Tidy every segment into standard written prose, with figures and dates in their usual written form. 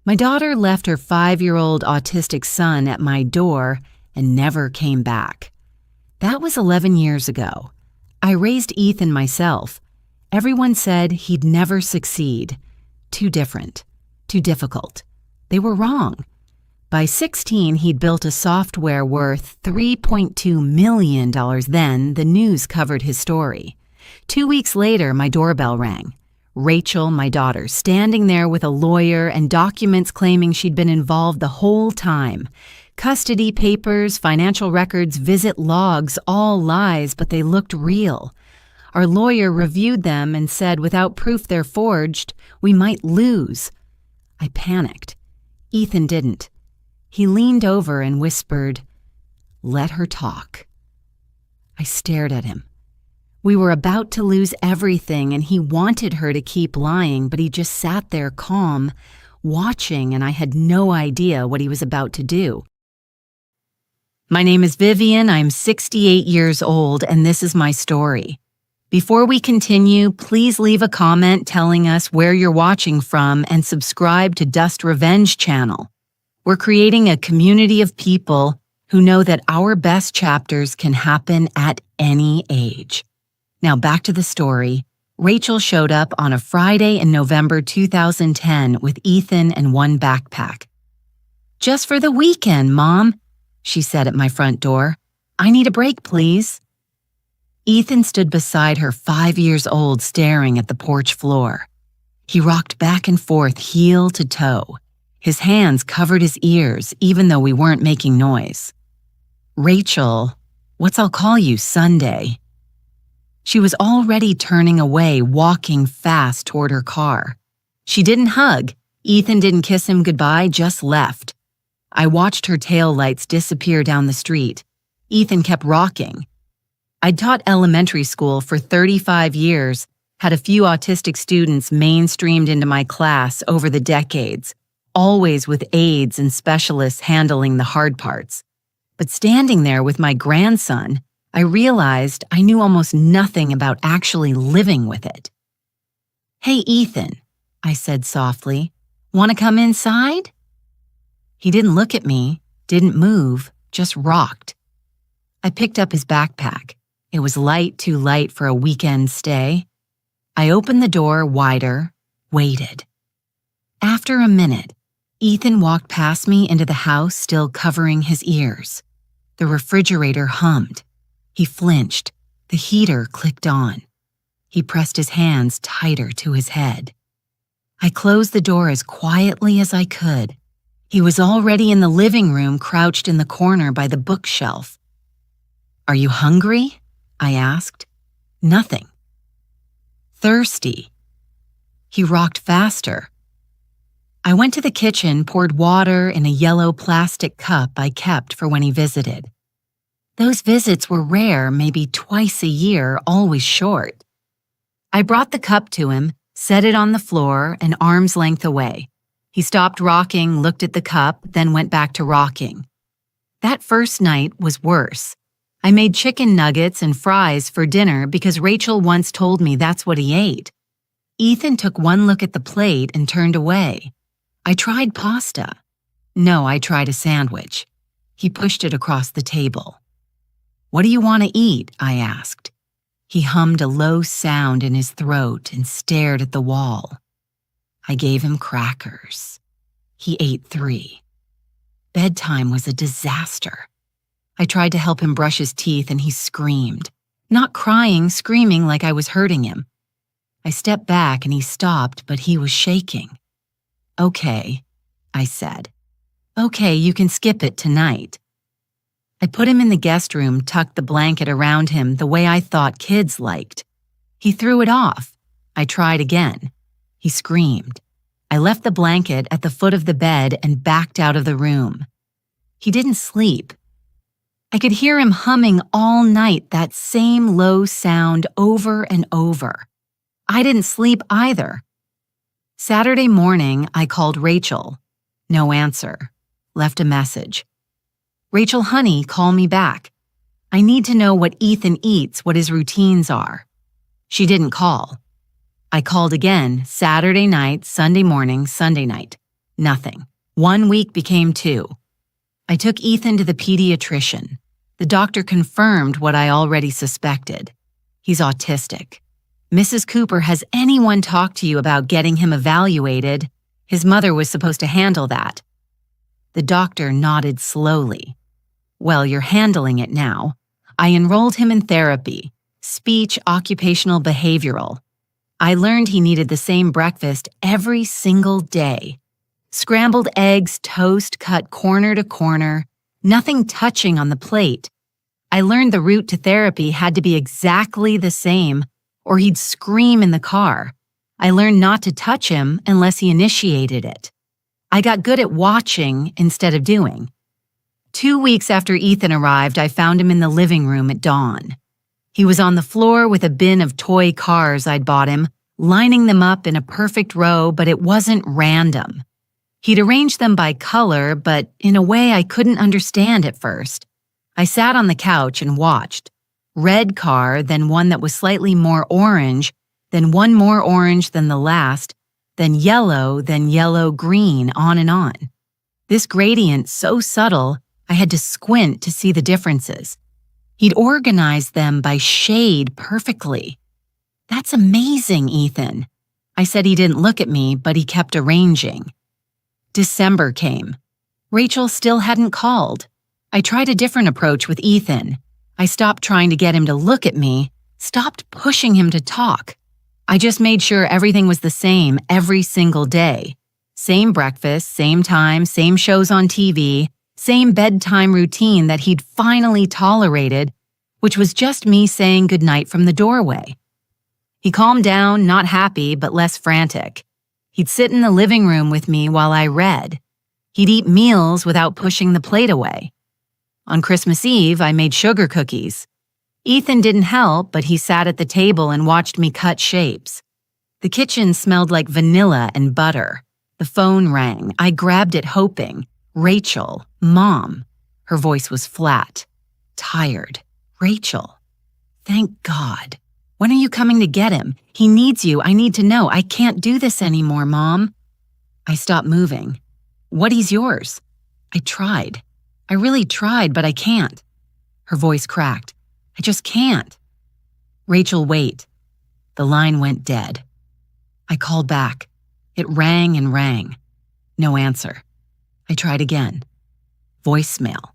My daughter left her 5-year-old autistic son at my door and never came back. That was 11 years ago. I raised Ethan myself. Everyone said he'd never succeed. Too different. Too difficult. They were wrong. By 16, he'd built a software worth $3.2 million. Then the news covered his story. 2 weeks later, my doorbell rang. Rachel, my daughter, standing there with a lawyer and documents claiming she'd been involved the whole time. Custody papers, financial records, visit logs, all lies, but they looked real. Our lawyer reviewed them and said without proof they're forged, we might lose. I panicked. Ethan didn't. He leaned over and whispered, "Let her talk." I stared at him. We were about to lose everything, and he wanted her to keep lying, but he just sat there calm, watching, and I had no idea what he was about to do. My name is Vivian, I'm 68 years old, and this is my story. Before we continue, please leave a comment telling us where you're watching from and subscribe to Dust Revenge channel. We're creating a community of people who know that our best chapters can happen at any age. Now back to the story. Rachel showed up on a Friday in November 2010 with Ethan and one backpack. "Just for the weekend, Mom," she said at my front door. "I need a break, please." Ethan stood beside her, 5 years old, staring at the porch floor. He rocked back and forth, heel to toe. His hands covered his ears, even though we weren't making noise. "Rachel, what's I'll call you, Sunday?" She was already turning away, walking fast toward her car. She didn't hug. Ethan didn't kiss him goodbye, just left. I watched her taillights disappear down the street. Ethan kept rocking. I'd taught elementary school for 35 years, had a few autistic students mainstreamed into my class over the decades, always with aides and specialists handling the hard parts. But standing there with my grandson, I realized I knew almost nothing about actually living with it. "Hey, Ethan," I said softly, "want to come inside?" He didn't look at me, didn't move, just rocked. I picked up his backpack. It was light, too light for a weekend stay. I opened the door wider, waited. After a minute, Ethan walked past me into the house, still covering his ears. The refrigerator hummed. He flinched. The heater clicked on. He pressed his hands tighter to his head. I closed the door as quietly as I could. He was already in the living room, crouched in the corner by the bookshelf. "Are you hungry?" I asked. "Nothing." "Thirsty?" He rocked faster. I went to the kitchen, poured water in a yellow plastic cup I kept for when he visited. Those visits were rare, maybe twice a year, always short. I brought the cup to him, set it on the floor, an arm's length away. He stopped rocking, looked at the cup, then went back to rocking. That first night was worse. I made chicken nuggets and fries for dinner because Rachel once told me that's what he ate. Ethan took one look at the plate and turned away. I tried pasta. No, I tried a sandwich. He pushed it across the table. "What do you want to eat?" I asked. He hummed a low sound in his throat and stared at the wall. I gave him crackers. He ate 3. Bedtime was a disaster. I tried to help him brush his teeth and he screamed. Not crying, screaming like I was hurting him. I stepped back and he stopped, but he was shaking. "Okay," I said. "Okay, you can skip it tonight." I put him in the guest room, tucked the blanket around him the way I thought kids liked. He threw it off. I tried again. He screamed. I left the blanket at the foot of the bed and backed out of the room. He didn't sleep. I could hear him humming all night, that same low sound over and over. I didn't sleep either. Saturday morning, I called Rachel. No answer. Left a message. "Rachel, honey, call me back. I need to know what Ethan eats, what his routines are." She didn't call. I called again, Saturday night, Sunday morning, Sunday night. Nothing. 1 week became 2. I took Ethan to the pediatrician. The doctor confirmed what I already suspected. He's autistic. Mrs. Cooper, has anyone talked to you about getting him evaluated? His mother was supposed to handle that. The doctor nodded slowly. Well, you're handling it now. I enrolled him in therapy, speech, occupational behavioral. I learned he needed the same breakfast every single day. Scrambled eggs, toast cut corner to corner, nothing touching on the plate. I learned the route to therapy had to be exactly the same, or he'd scream in the car. I learned not to touch him unless he initiated it. I got good at watching instead of doing. 2 weeks after Ethan arrived, I found him in the living room at dawn. He was on the floor with a bin of toy cars I'd bought him, lining them up in a perfect row, but it wasn't random. He'd arranged them by color, but in a way I couldn't understand at first. I sat on the couch and watched. Red car, then one that was slightly more orange, then one more orange than the last, then yellow green, on and on. This gradient so subtle, I had to squint to see the differences. He'd organized them by shade perfectly. That's amazing, Ethan. I said he didn't look at me, but he kept arranging. December came. Rachel still hadn't called. I tried a different approach with Ethan. I stopped trying to get him to look at me, stopped pushing him to talk. I just made sure everything was the same every single day. Same breakfast, same time, same shows on TV, same bedtime routine that he'd finally tolerated, which was just me saying goodnight from the doorway. He calmed down, not happy, but less frantic. He'd sit in the living room with me while I read. He'd eat meals without pushing the plate away. On Christmas Eve, I made sugar cookies. Ethan didn't help, but he sat at the table and watched me cut shapes. The kitchen smelled like vanilla and butter. The phone rang. I grabbed it hoping. Rachel, Mom. Her voice was flat, tired. Rachel. Thank God. When are you coming to get him? He needs you. I need to know. I can't do this anymore, Mom. I stopped moving. What's yours? I tried. I really tried, but I can't. Her voice cracked. I just can't. Rachel, wait. The line went dead. I called back. It rang and rang. No answer. I tried again. Voicemail.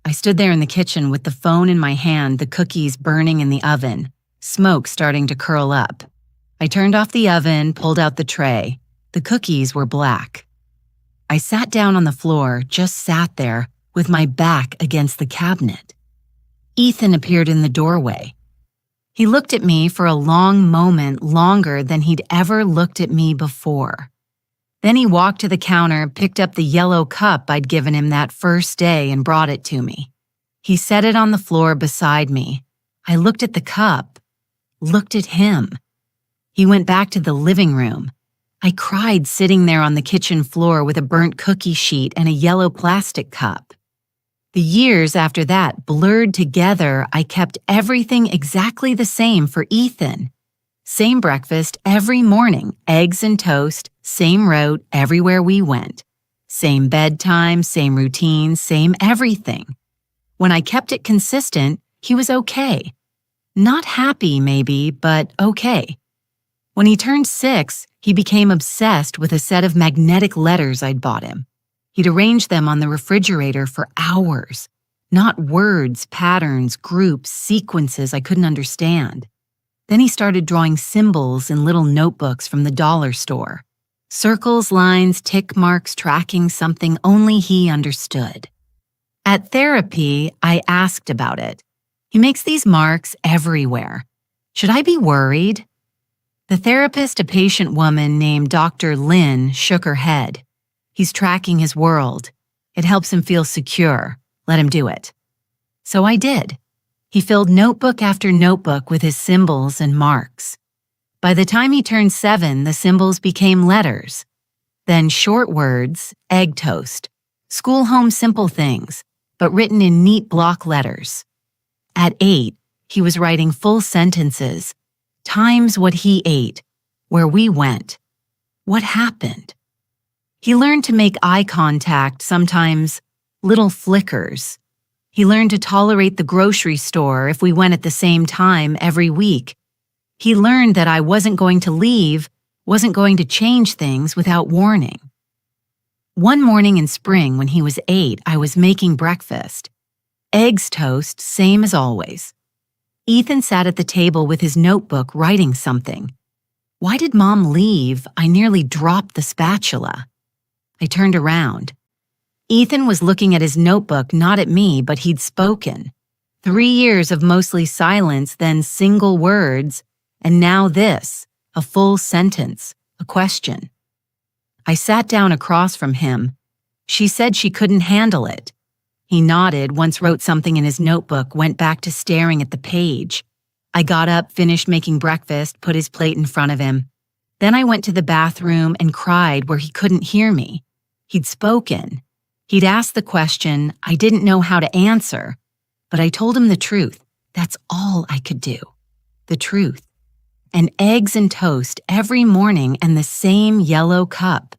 I stood there in the kitchen with the phone in my hand, the cookies burning in the oven, smoke starting to curl up. I turned off the oven, pulled out the tray. The cookies were black. I sat down on the floor, just sat there, with my back against the cabinet. Ethan appeared in the doorway. He looked at me for a long moment, longer than he'd ever looked at me before. Then he walked to the counter, picked up the yellow cup I'd given him that first day and brought it to me. He set it on the floor beside me. I looked at the cup, looked at him. He went back to the living room. I cried sitting there on the kitchen floor with a burnt cookie sheet and a yellow plastic cup. The years after that blurred together. I kept everything exactly the same for Ethan. Same breakfast every morning, eggs and toast, same route everywhere we went. Same bedtime, same routine, same everything. When I kept it consistent, he was okay. Not happy, maybe, but okay. When he turned 6, he became obsessed with a set of magnetic letters I'd bought him. He'd arrange them on the refrigerator for hours. Not words, patterns, groups, sequences I couldn't understand. Then he started drawing symbols in little notebooks from the dollar store. Circles, lines, tick marks, tracking something only he understood. At therapy, I asked about it. He makes these marks everywhere. Should I be worried? The therapist, a patient woman named Dr. Lynn, shook her head. He's tracking his world. It helps him feel secure. Let him do it. So I did. He filled notebook after notebook with his symbols and marks. By the time he turned 7, the symbols became letters. Then short words, egg toast, school home simple things, but written in neat block letters. At 8, he was writing full sentences, times what he ate, where we went, what happened. He learned to make eye contact, sometimes little flickers. He learned to tolerate the grocery store if we went at the same time every week. He learned that I wasn't going to leave, wasn't going to change things without warning. One morning in spring when he was 8, I was making breakfast. Eggs toast, same as always. Ethan sat at the table with his notebook writing something. Why did Mom leave? I nearly dropped the spatula. I turned around. Ethan was looking at his notebook, not at me, but he'd spoken. 3 years of mostly silence, then single words, and now this, a full sentence, a question. I sat down across from him. She said she couldn't handle it. He nodded, once wrote something in his notebook, went back to staring at the page. I got up, finished making breakfast, put his plate in front of him. Then I went to the bathroom and cried where he couldn't hear me. He'd spoken. He'd asked the question I didn't know how to answer, but I told him the truth. That's all I could do. The truth. And eggs and toast every morning and the same yellow cup.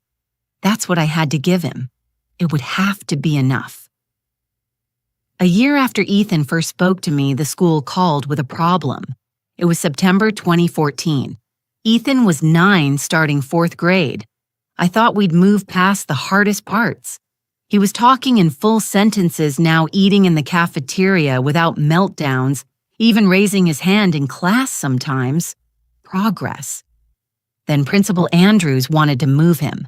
That's what I had to give him. It would have to be enough. A year after Ethan first spoke to me, the school called with a problem. It was September 2014. Ethan was 9, starting 4th grade. I thought we'd move past the hardest parts. He was talking in full sentences now, eating in the cafeteria without meltdowns, even raising his hand in class sometimes. Progress. Then Principal Andrews wanted to move him.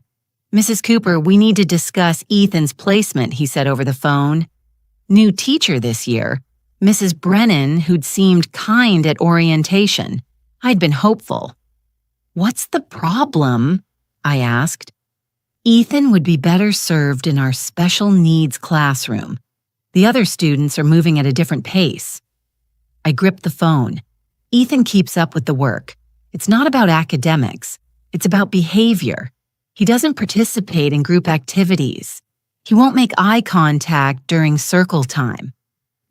"Mrs. Cooper, we need to discuss Ethan's placement," he said over the phone. New teacher this year, Mrs. Brennan, who'd seemed kind at orientation. I'd been hopeful. "What's the problem?" I asked. "Ethan would be better served in our special needs classroom. The other students are moving at a different pace." I gripped the phone. Ethan keeps up with the work. It's not about academics. It's about behavior. He doesn't participate in group activities. He won't make eye contact during circle time.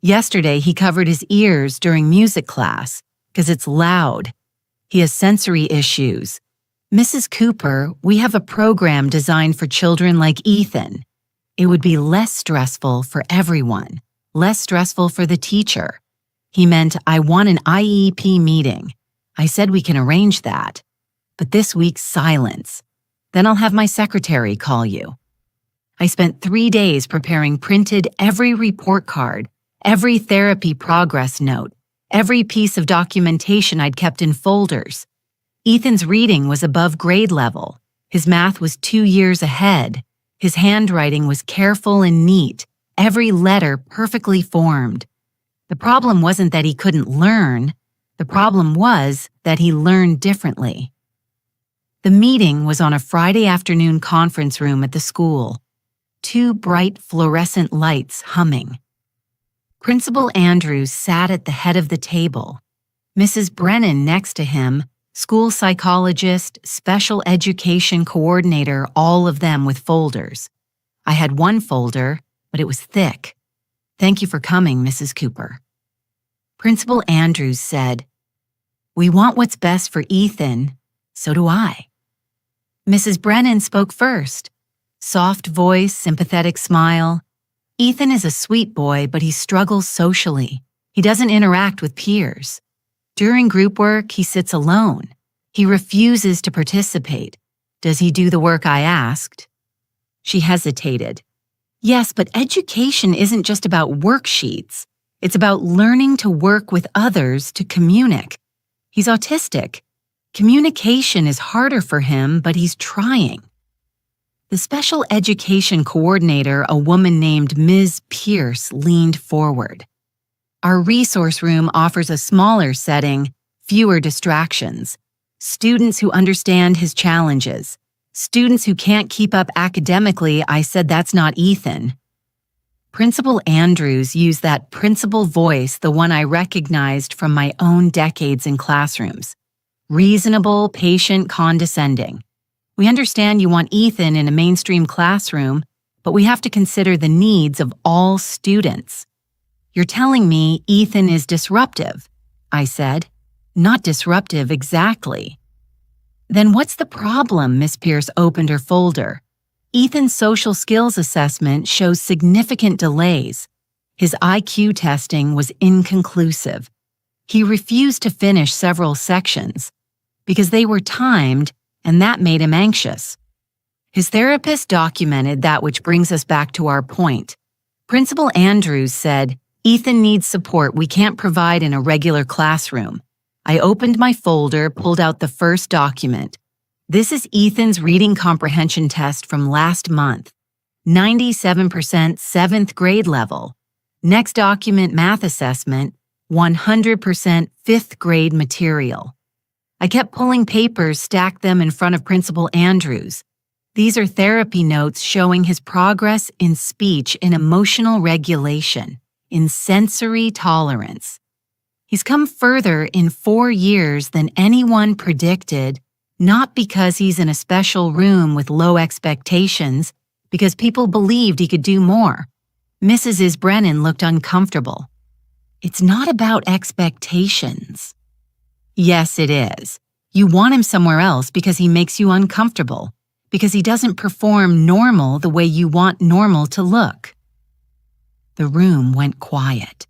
Yesterday, he covered his ears during music class because it's loud. He has sensory issues. "Mrs. Cooper, we have a program designed for children like Ethan. It would be less stressful for everyone, less stressful for the teacher." He meant, I want an IEP meeting. I said we can arrange that. But this week's silence. Then I'll have my secretary call you. I spent 3 days preparing, printed every report card, every therapy progress note, every piece of documentation I'd kept in folders. Ethan's reading was above grade level. His math was 2 years ahead. His handwriting was careful and neat, every letter perfectly formed. The problem wasn't that he couldn't learn. The problem was that he learned differently. The meeting was on a Friday afternoon conference room at the school. 2 bright fluorescent lights humming. Principal Andrews sat at the head of the table. Mrs. Brennan next to him, school psychologist, special education coordinator, all of them with folders. I had one folder, but it was thick. "Thank you for coming, Mrs. Cooper." Principal Andrews said, "We want what's best for Ethan. So do I." Mrs. Brennan spoke first. Soft voice, sympathetic smile. "Ethan is a sweet boy, but he struggles socially. He doesn't interact with peers. During group work, he sits alone. He refuses to participate. Does he do the work I asked?" She hesitated. "Yes, but education isn't just about worksheets. It's about learning to work with others to communicate. He's autistic. Communication is harder for him, but he's trying." The special education coordinator, a woman named Ms. Pierce, leaned forward. "Our resource room offers a smaller setting, fewer distractions. Students who understand his challenges. Students who can't keep up academically." I said, "That's not Ethan." Principal Andrews used that principal voice, the one I recognized from my own decades in classrooms. Reasonable, patient, condescending. "We understand you want Ethan in a mainstream classroom, but we have to consider the needs of all students." "You're telling me Ethan is disruptive," I said. "Not disruptive exactly." "Then what's the problem?" Miss Pierce opened her folder. Ethan's social skills assessment shows significant delays. His IQ testing was inconclusive. He refused to finish several sections because they were timed, and that made him anxious. His therapist documented that, which brings us back to our point. Principal Andrews said, "Ethan needs support we can't provide in a regular classroom." I opened my folder, pulled out the first document. This is Ethan's reading comprehension test from last month. 97% 7th grade level. Next document, math assessment, 100% 5th grade material. I kept pulling papers, stacked them in front of Principal Andrews. These are therapy notes showing his progress in speech, in emotional regulation, in sensory tolerance. He's come further in 4 years than anyone predicted, not because he's in a special room with low expectations, because people believed he could do more. Mrs. Isbrennan looked uncomfortable. It's not about expectations. Yes, it is. You want him somewhere else because he makes you uncomfortable, because he doesn't perform normal the way you want normal to look. The room went quiet.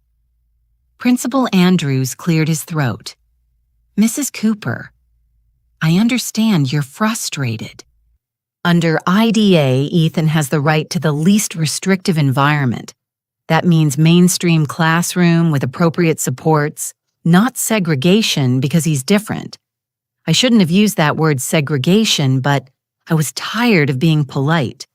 Principal Andrews cleared his throat. "Mrs. Cooper, I understand you're frustrated. Under IDA, Ethan has the right to the least restrictive environment. That means mainstream classroom with appropriate supports, not segregation because he's different. I shouldn't have used that word segregation, but I was tired of being polite.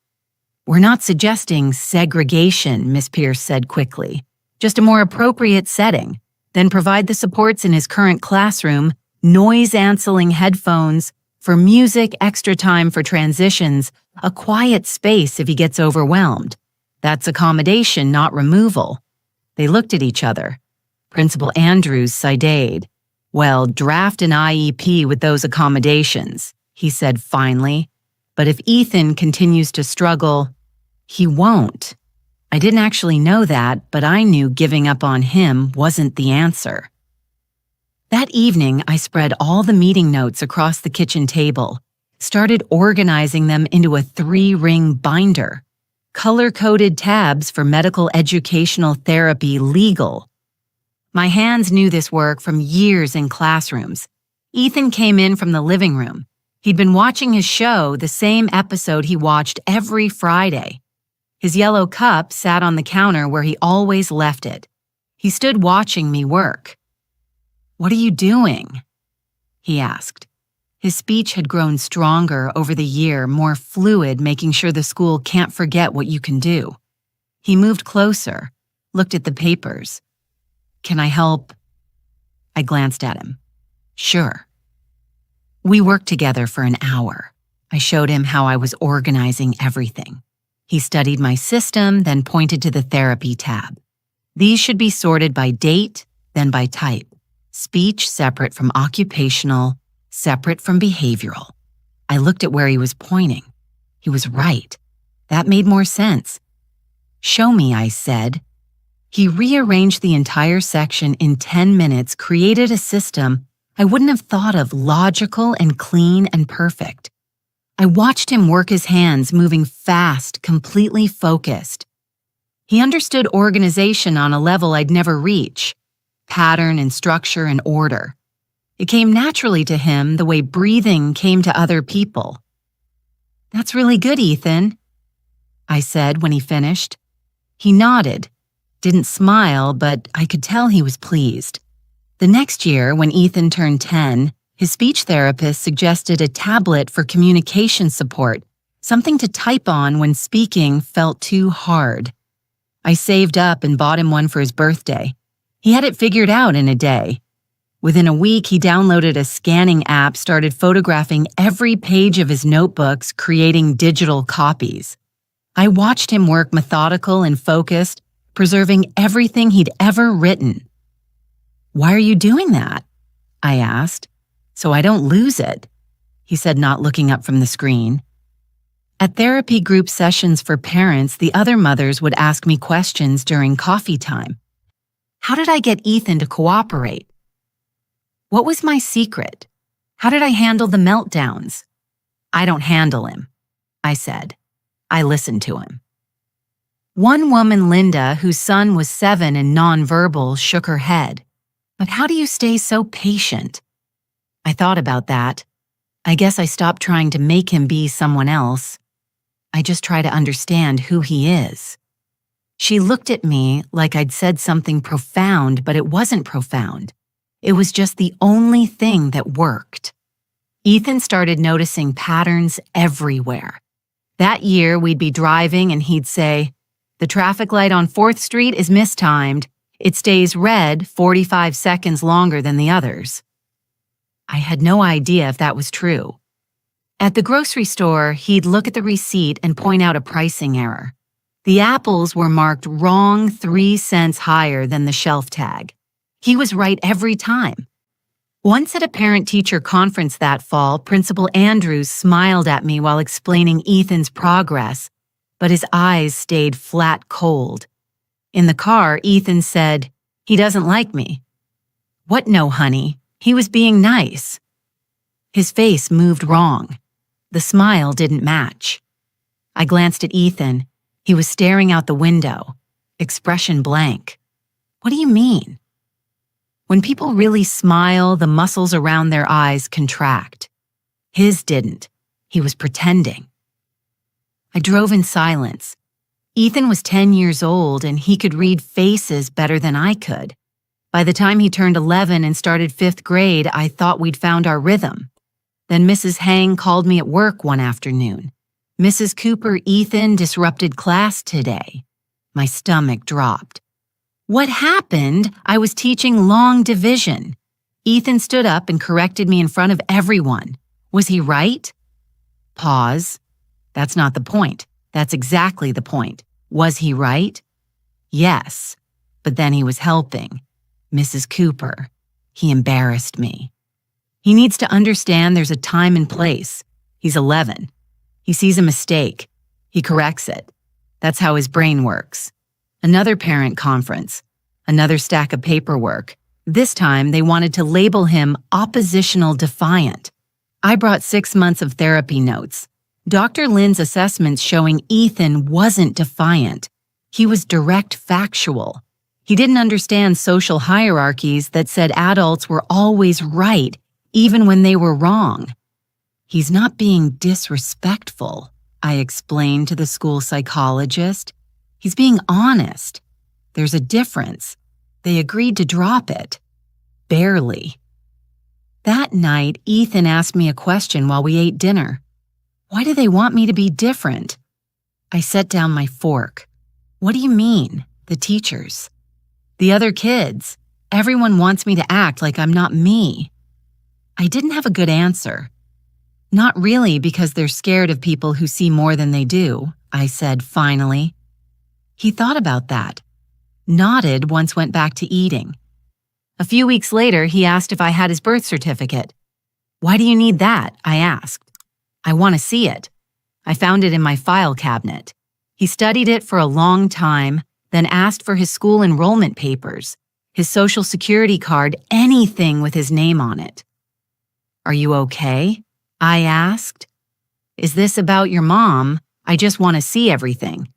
We're not suggesting segregation," Miss Pierce said quickly. "Just a more appropriate setting. Then provide the supports in his current classroom, noise-canceling headphones, for music, extra time for transitions, a quiet space if he gets overwhelmed. That's accommodation, not removal." They looked at each other. Principal Andrews sighed. "Well, draft an IEP with those accommodations," he said finally. "But if Ethan continues to struggle, he won't." I didn't actually know that, but I knew giving up on him wasn't the answer. That evening, I spread all the meeting notes across the kitchen table, started organizing them into a 3-ring binder. Color-coded tabs for medical, educational, therapy, legal. My hands knew this work from years in classrooms. Ethan came in from the living room. He'd been watching his show, the same episode he watched every Friday. His yellow cup sat on the counter where he always left it. He stood watching me work. "What are you doing?" he asked. His speech had grown stronger over the year, more fluid, making sure the school can't forget what you can do. He moved closer, looked at the papers. "Can I help?" I glanced at him. "Sure." We worked together for an hour. I showed him how I was organizing everything. He studied my system, then pointed to the therapy tab. These should be sorted by date, then by type. Speech separate from occupational, separate from behavioral. I looked at where he was pointing. He was right. That made more sense. "Show me," I said. He rearranged the entire section in 10 minutes, created a system I wouldn't have thought of, logical and clean and perfect. I watched him work his hands, moving fast, completely focused. He understood organization on a level I'd never reach, pattern and structure and order. It came naturally to him the way breathing came to other people. "That's really good, Ethan," I said when he finished. He nodded, didn't smile, but I could tell he was pleased. The next year, when Ethan turned 10, his speech therapist suggested a tablet for communication support, something to type on when speaking felt too hard. I saved up and bought him one for his birthday. He had it figured out in a day. Within a week, he downloaded a scanning app, started photographing every page of his notebooks, creating digital copies. I watched him work methodical and focused, preserving everything he'd ever written. "Why are you doing that?" I asked. "So I don't lose it," he said, not looking up from the screen. At therapy group sessions for parents, the other mothers would ask me questions during coffee time. How did I get Ethan to cooperate? What was my secret? How did I handle the meltdowns? "I don't handle him," I said. I listened to him. One woman, Linda, whose son was 7 and nonverbal, shook her head. But how do you stay so patient? I thought about that. I guess I stopped trying to make him be someone else. I just try to understand who he is. She looked at me like I'd said something profound, but it wasn't profound. It was just the only thing that worked. Ethan started noticing patterns everywhere. That year, we'd be driving and he'd say, "The traffic light on 4th Street is mistimed. It stays red 45 seconds longer than the others." I had no idea if that was true. At the grocery store, he'd look at the receipt and point out a pricing error. The apples were marked wrong 3 cents higher than the shelf tag. He was right every time. Once at a parent-teacher conference that fall, Principal Andrews smiled at me while explaining Ethan's progress, but his eyes stayed flat cold. In the car, Ethan said, "He doesn't like me." "What no, honey? He was being nice." His face moved wrong. The smile didn't match. I glanced at Ethan. He was staring out the window, expression blank. "What do you mean?" When people really smile, the muscles around their eyes contract. His didn't. He was pretending. I drove in silence. Ethan was 10 years old and he could read faces better than I could. By the time he turned 11 and started 5th grade, I thought we'd found our rhythm. Then Mrs. Hang called me at work one afternoon. "Mrs. Cooper, Ethan disrupted class today." My stomach dropped. What happened? I was teaching long division. Ethan stood up and corrected me in front of everyone. Was he right? Pause. That's not the point. That's exactly the point. Was he right? Yes. But then he was helping. Mrs. Cooper. He embarrassed me. He needs to understand there's a time and place. He's 11. He sees a mistake. He corrects it. That's how his brain works. Another parent conference. Another stack of paperwork. This time, they wanted to label him oppositional defiant. I brought 6 months of therapy notes. Dr. Lynn's assessments showing Ethan wasn't defiant. He was direct factual. He didn't understand social hierarchies that said adults were always right, even when they were wrong. He's not being disrespectful, I explained to the school psychologist. He's being honest. There's a difference. They agreed to drop it. Barely. That night, Ethan asked me a question while we ate dinner. Why do they want me to be different? I set down my fork. What do you mean, the teachers? The other kids. Everyone wants me to act like I'm not me. I didn't have a good answer. Not really, because they're scared of people who see more than they do, I said finally. He thought about that. Nodded, once went back to eating. A few weeks later, he asked if I had his birth certificate. Why do you need that? I asked. I want to see it. I found it in my file cabinet. He studied it for a long time, then asked for his school enrollment papers, his social security card, anything with his name on it. Are you okay? I asked. Is this about your mom? I just want to see everything.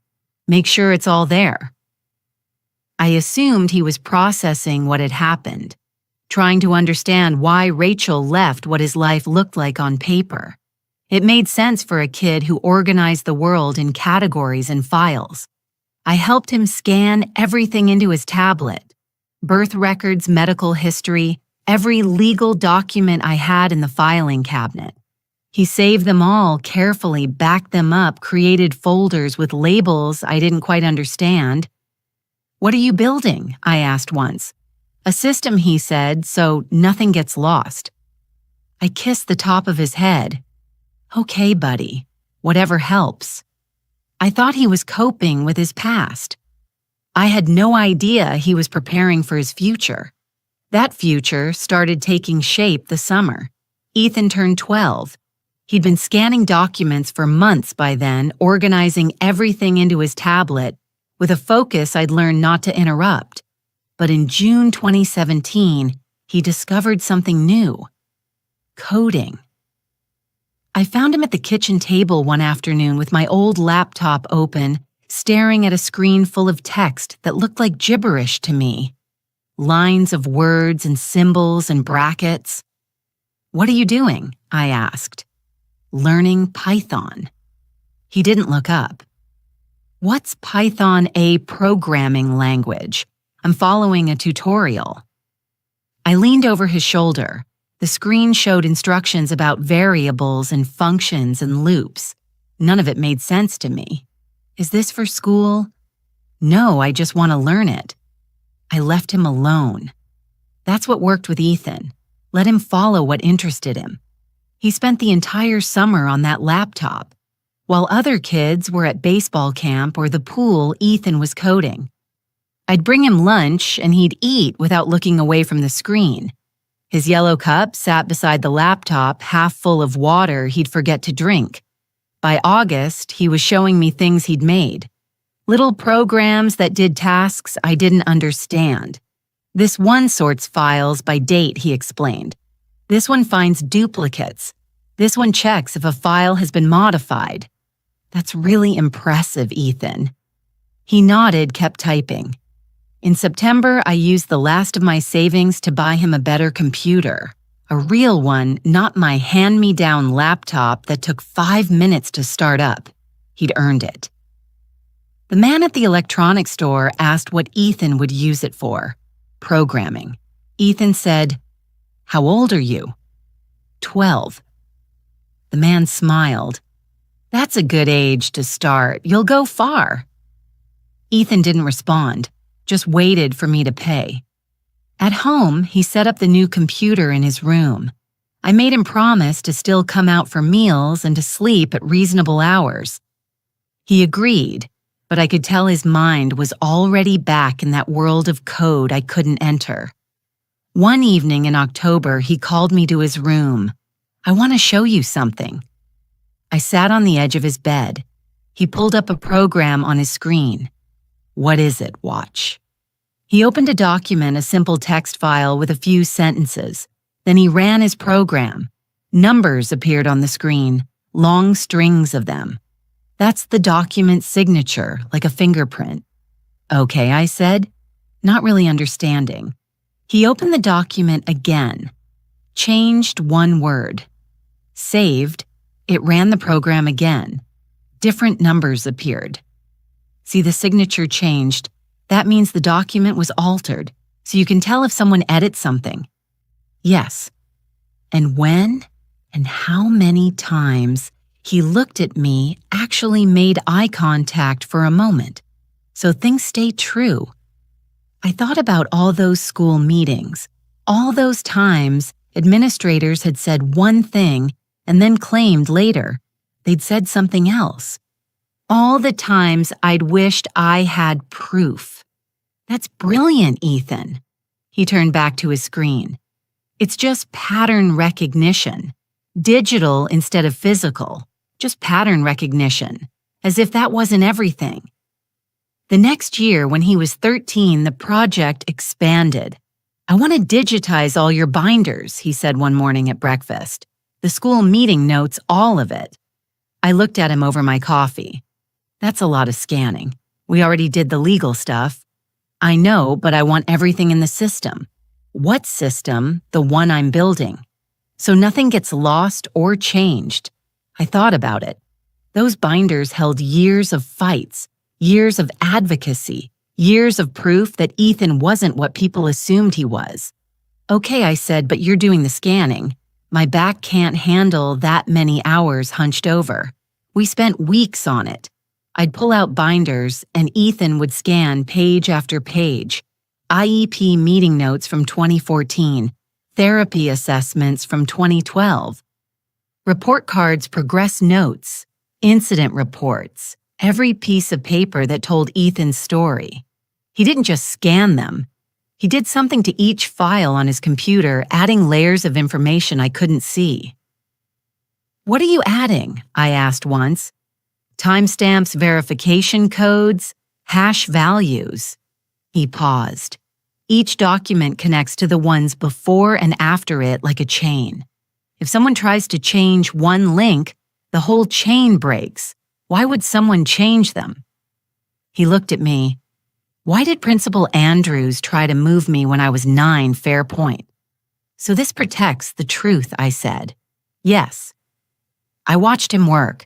Make sure it's all there. I assumed he was processing what had happened, trying to understand why Rachel left what his life looked like on paper. It made sense for a kid who organized the world in categories and files. I helped him scan everything into his tablet. Birth records, medical history, every legal document I had in the filing cabinet. He saved them all carefully, backed them up, created folders with labels I didn't quite understand. What are you building? I asked once. A system, he said, so nothing gets lost. I kissed the top of his head. Okay, buddy, whatever helps. I thought he was coping with his past. I had no idea he was preparing for his future. That future started taking shape the summer. Ethan turned 12. He'd been scanning documents for months by then, organizing everything into his tablet, with a focus I'd learned not to interrupt. But in June 2017, he discovered something new. Coding. I found him at the kitchen table one afternoon with my old laptop open, staring at a screen full of text that looked like gibberish to me. Lines of words and symbols and brackets. "What are you doing?" I asked. "Learning Python." He didn't look up. "What's Python a programming language? I'm following a tutorial." I leaned over his shoulder. The screen showed instructions about variables and functions and loops. None of it made sense to me. "Is this for school?" "No, I just want to learn it." I left him alone. That's what worked with Ethan. Let him follow what interested him. He spent the entire summer on that laptop. While other kids were at baseball camp or the pool, Ethan was coding. I'd bring him lunch and he'd eat without looking away from the screen. His yellow cup sat beside the laptop, half full of water he'd forget to drink. By August, he was showing me things he'd made. Little programs that did tasks I didn't understand. "This one sorts files by date," he explained. "This one finds duplicates. This one checks if a file has been modified." "That's really impressive, Ethan." He nodded, kept typing. In September, I used the last of my savings to buy him a better computer. A real one, not my hand-me-down laptop that took 5 minutes to start up. He'd earned it. The man at the electronics store asked what Ethan would use it for. Programming. Ethan said, "How old are you?" 12. The man smiled. "That's a good age to start. You'll go far." Ethan didn't respond, just waited for me to pay. At home, he set up the new computer in his room. I made him promise to still come out for meals and to sleep at reasonable hours. He agreed, but I could tell his mind was already back in that world of code I couldn't enter. One evening in October, he called me to his room. "I want to show you something." I sat on the edge of his bed. He pulled up a program on his screen. "What is it? Watch." He opened a document, a simple text file with a few sentences. Then he ran his program. Numbers appeared on the screen, long strings of them. "That's the document signature, like a fingerprint." "Okay," I said, not really understanding. He opened the document again, changed one word. Saved, it ran the program again. Different numbers appeared. See, the signature changed. That means the document was altered, so you can tell if someone edits something. Yes. And when and how many times he looked at me, actually made eye contact for a moment. So things stayed true. I thought about all those school meetings, all those times administrators had said one thing and then claimed later they'd said something else. All the times I'd wished I had proof. "That's brilliant, Ethan." He turned back to his screen. "It's just pattern recognition. Digital instead of physical. Just pattern recognition. As if that wasn't everything." The next year, when he was 13, the project expanded. "I want to digitize all your binders," he said one morning at breakfast. "The school meeting notes, all of it." I looked at him over my coffee. "That's a lot of scanning. We already did the legal stuff." "I know, but I want everything in the system." "What system?" "The one I'm building. So nothing gets lost or changed." I thought about it. Those binders held years of fights, years of advocacy, years of proof that Ethan wasn't what people assumed he was. "Okay," I said, "but you're doing the scanning. My back can't handle that many hours hunched over." We spent weeks on it. I'd pull out binders, and Ethan would scan page after page. IEP meeting notes from 2014, therapy assessments from 2012, report cards, progress notes, incident reports, every piece of paper that told Ethan's story. He didn't just scan them. He did something to each file on his computer, adding layers of information I couldn't see. "What are you adding?" I asked once. "Timestamps, verification codes, hash values." He paused. "Each document connects to the ones before and after it like a chain. If someone tries to change one link, the whole chain breaks. Why would someone change them? He looked at me. Why did Principal Andrews try to move me when I was 9? Fair point. So this protects the truth, I said. Yes. I watched him work.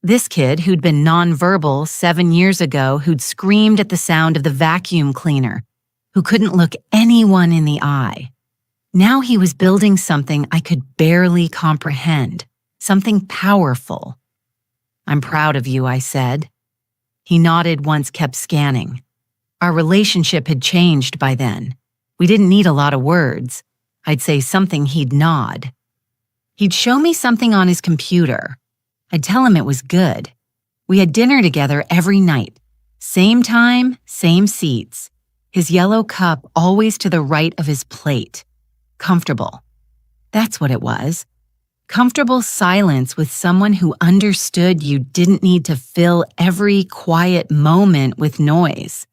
This kid who'd been nonverbal 7 years ago, who'd screamed at the sound of the vacuum cleaner, who couldn't look anyone in the eye. Now he was building something I could barely comprehend, something powerful. I'm proud of you, I said. He nodded once, kept scanning. Our relationship had changed by then. We didn't need a lot of words. I'd say something, he'd nod. He'd show me something on his computer. I'd tell him it was good. We had dinner together every night. Same time, same seats. His yellow cup always to the right of his plate. Comfortable. That's what it was. Comfortable silence with someone who understood you didn't need to fill every quiet moment with noise.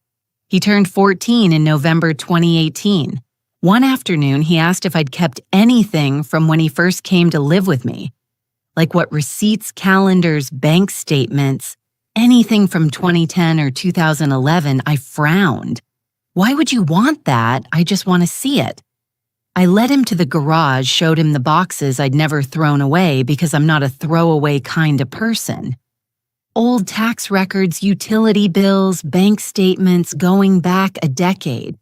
He turned 14 in November 2018. One afternoon, he asked if I'd kept anything from when he first came to live with me, like what receipts, calendars, bank statements, anything from 2010 or 2011. I frowned. Why would you want that? I just want to see it. I led him to the garage, showed him the boxes I'd never thrown away because I'm not a throwaway kind of person. Old tax records, utility bills, bank statements going back a decade.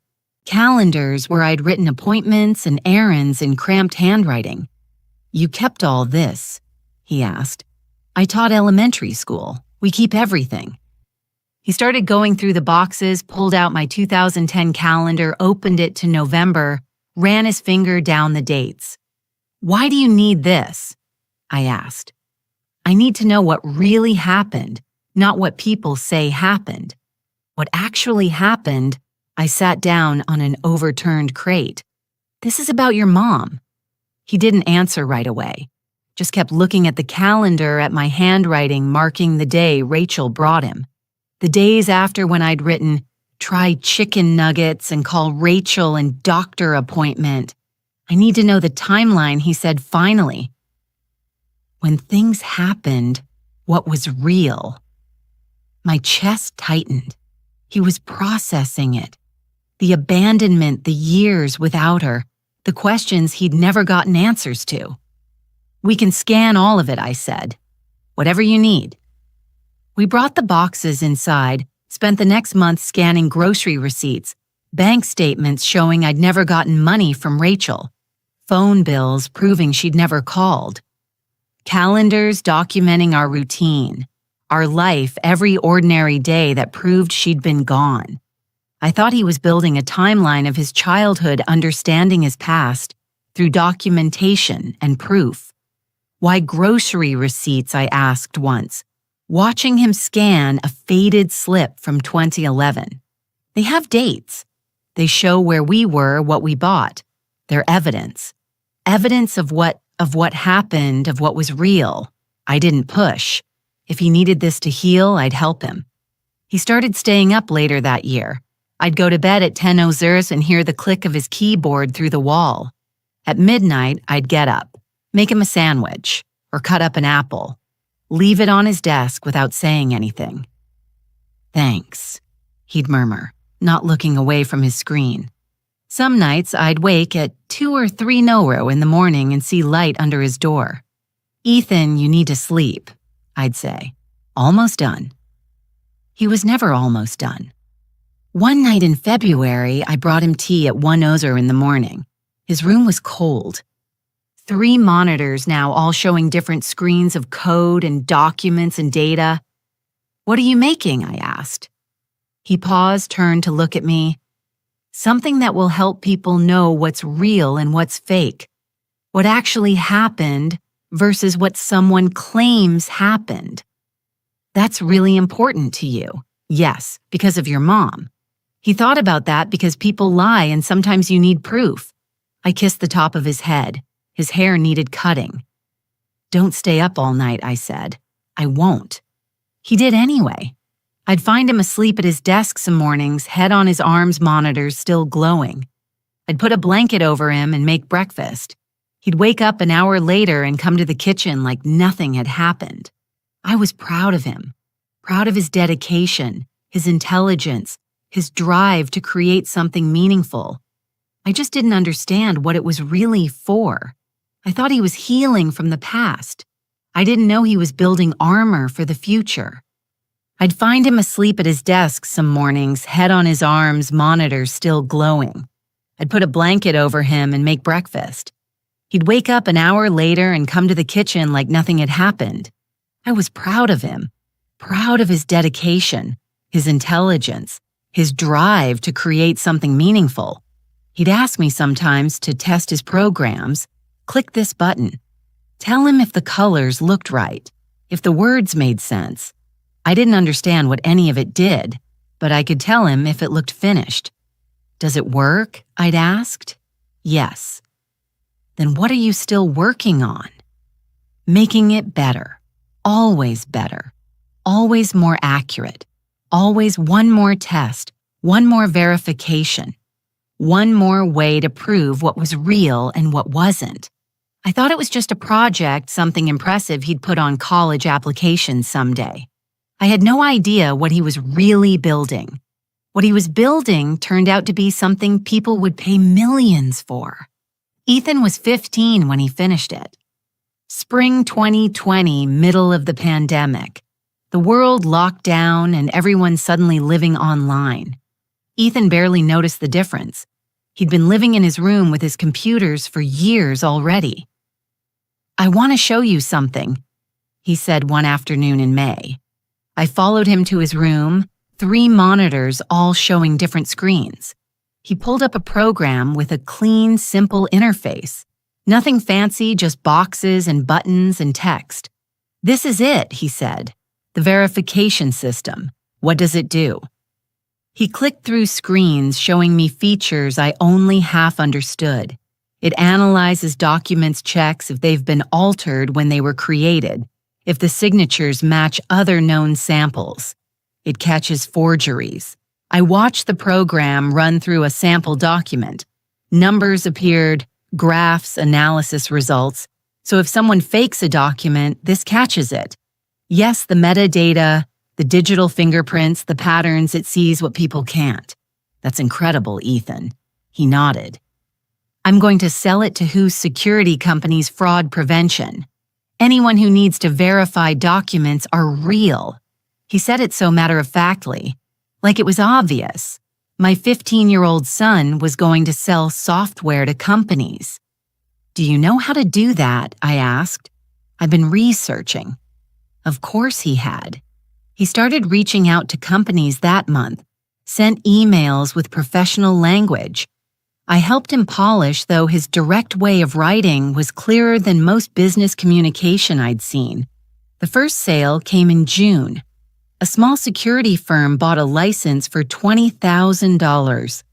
Calendars where I'd written appointments and errands in cramped handwriting. You kept all this? He asked. I taught elementary school. We keep everything. He started going through the boxes, pulled out my 2010 calendar, opened it to November, ran his finger down the dates. Why do you need this? I asked. I need to know what really happened, not what people say happened. What actually happened, I sat down on an overturned crate. This is about your mom. He didn't answer right away, just kept looking at the calendar, at my handwriting marking the day Rachel brought him. The days after when I'd written, try chicken nuggets and call Rachel and doctor appointment. I need to know the timeline, he said finally. When things happened, what was real? My chest tightened. He was processing it. The abandonment, the years without her, the questions he'd never gotten answers to. We can scan all of it, I said. Whatever you need. We brought the boxes inside, spent the next month scanning grocery receipts, bank statements showing I'd never gotten money from Rachel, phone bills proving she'd never called, calendars documenting our routine, our life every ordinary day that proved she'd been gone. I thought he was building a timeline of his childhood, understanding his past through documentation and proof. Why grocery receipts, I asked once, watching him scan a faded slip from 2011. They have dates. They show where we were, what we bought. They're evidence. Evidence of what happened, of what was real. I didn't push. If he needed this to heal, I'd help him. He started staying up later that year. I'd go to bed at 10:00 and hear the click of his keyboard through the wall. At midnight, I'd get up, make him a sandwich, or cut up an apple, leave it on his desk without saying anything. Thanks, he'd murmur, not looking away from his screen. Some nights I'd wake at 2 or 3 in the morning and see light under his door. Ethan, you need to sleep, I'd say. Almost done. He was never almost done. One night in February, I brought him tea at 1 in the morning. His room was cold. 3 monitors now, all showing different screens of code and documents and data. What are you making? I asked. He paused, turned to look at me. Something that will help people know what's real and what's fake. What actually happened versus what someone claims happened. That's really important to you. Yes, because of your mom. He thought about that because people lie and sometimes you need proof. I kissed the top of his head. His hair needed cutting. Don't stay up all night, I said. I won't. He did anyway. I'd find him asleep at his desk some mornings, head on his arms monitors still glowing. I'd put a blanket over him and make breakfast. He'd wake up an hour later and come to the kitchen like nothing had happened. I was proud of him, proud of his dedication, his intelligence, his drive to create something meaningful. I just didn't understand what it was really for. I thought he was healing from the past. I didn't know he was building armor for the future. I'd find him asleep at his desk some mornings, head on his arms, monitor still glowing. I'd put a blanket over him and make breakfast. He'd wake up an hour later and come to the kitchen like nothing had happened. I was proud of him, proud of his dedication, his intelligence, his drive to create something meaningful. He'd ask me sometimes to test his programs, click this button, tell him if the colors looked right, if the words made sense. I didn't understand what any of it did, but I could tell him if it looked finished. Does it work? I'd asked. Yes. Then what are you still working on? Making it better, always more accurate, always one more test, one more verification, one more way to prove what was real and what wasn't. I thought it was just a project, something impressive he'd put on college applications someday. I had no idea what he was really building. What he was building turned out to be something people would pay millions for. Ethan was 15 when he finished it. Spring 2020, middle of the pandemic. The world locked down and everyone suddenly living online. Ethan barely noticed the difference. He'd been living in his room with his computers for years already. I want to show you something, he said one afternoon in May. I followed him to his room, 3 monitors all showing different screens. He pulled up a program with a clean, simple interface. Nothing fancy, just boxes and buttons and text. This is it, he said. The verification system. What does it do? He clicked through screens showing me features I only half understood. It analyzes documents, checks if they've been altered when they were created, if the signatures match other known samples. It catches forgeries. I watched the program run through a sample document. Numbers appeared, graphs, analysis results. So if someone fakes a document, this catches it. Yes, the metadata, the digital fingerprints, the patterns, it sees what people can't. That's incredible, Ethan. He nodded. I'm going to sell it to whose security company's fraud prevention. Anyone who needs to verify documents are real. He said it so matter-of-factly, like it was obvious. My 15-year-old son was going to sell software to companies. Do you know how to do that? I asked. I've been researching. Of course he had. He started reaching out to companies that month, sent emails with professional language. I helped him polish, though his direct way of writing was clearer than most business communication I'd seen. The first sale came in June. A small security firm bought a license for $20,000.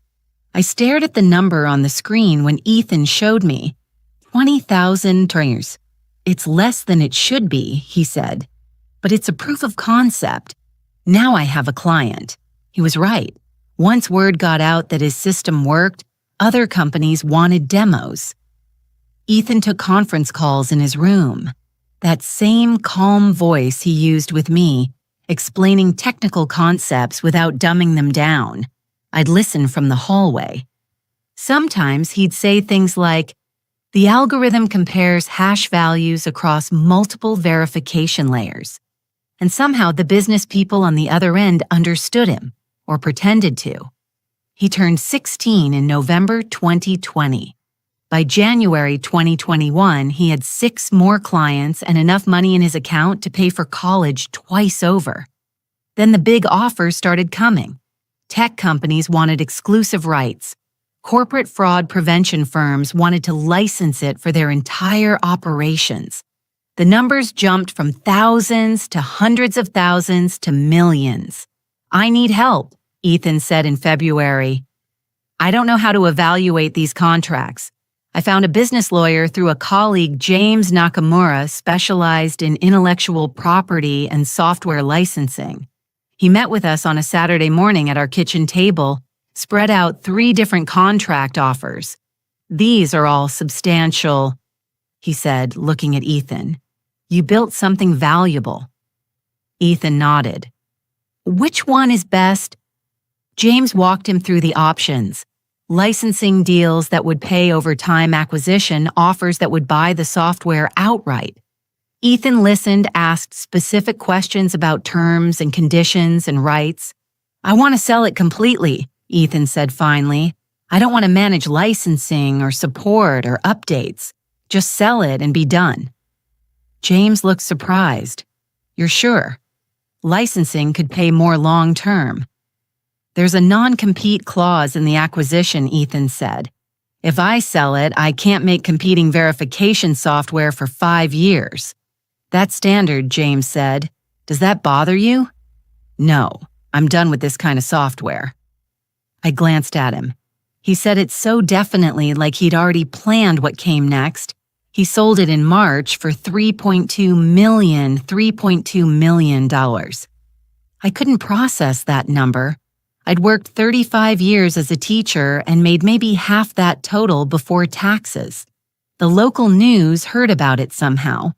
I stared at the number on the screen when Ethan showed me. $20,000. It's less than it should be, he said. But it's a proof of concept. Now I have a client. He was right. Once word got out that his system worked, other companies wanted demos. Ethan took conference calls in his room. That same calm voice he used with me, explaining technical concepts without dumbing them down. I'd listen from the hallway. Sometimes he'd say things like, the algorithm compares hash values across multiple verification layers. And somehow the business people on the other end understood him, or pretended to. He turned 16 in November 2020. By January 2021, he had 6 more clients and enough money in his account to pay for college twice over. Then the big offers started coming. Tech companies wanted exclusive rights. Corporate fraud prevention firms wanted to license it for their entire operations. The numbers jumped from thousands to hundreds of thousands to millions. I need help, Ethan said in February. I don't know how to evaluate these contracts. I found a business lawyer through a colleague, James Nakamura, specialized in intellectual property and software licensing. He met with us on a Saturday morning at our kitchen table, spread out 3 different contract offers. These are all substantial. he said, looking at Ethan. You built something valuable. Ethan nodded. Which one is best? James walked him through the options. Licensing deals that would pay over time acquisition, offers that would buy the software outright. Ethan listened, asked specific questions about terms and conditions and rights. I want to sell it completely, Ethan said finally. I don't want to manage licensing or support or updates. Just sell it and be done. James looked surprised. You're sure? Licensing could pay more long-term. There's a non-compete clause in the acquisition, Ethan said. If I sell it, I can't make competing verification software for 5 years. That's standard, James said. Does that bother you? No, I'm done with this kind of software. I glanced at him. He said it so definitely, like he'd already planned what came next. He sold it in March for $3.2 million. I couldn't process that number. I'd worked 35 years as a teacher and made maybe half that total before taxes. The local news heard about it somehow.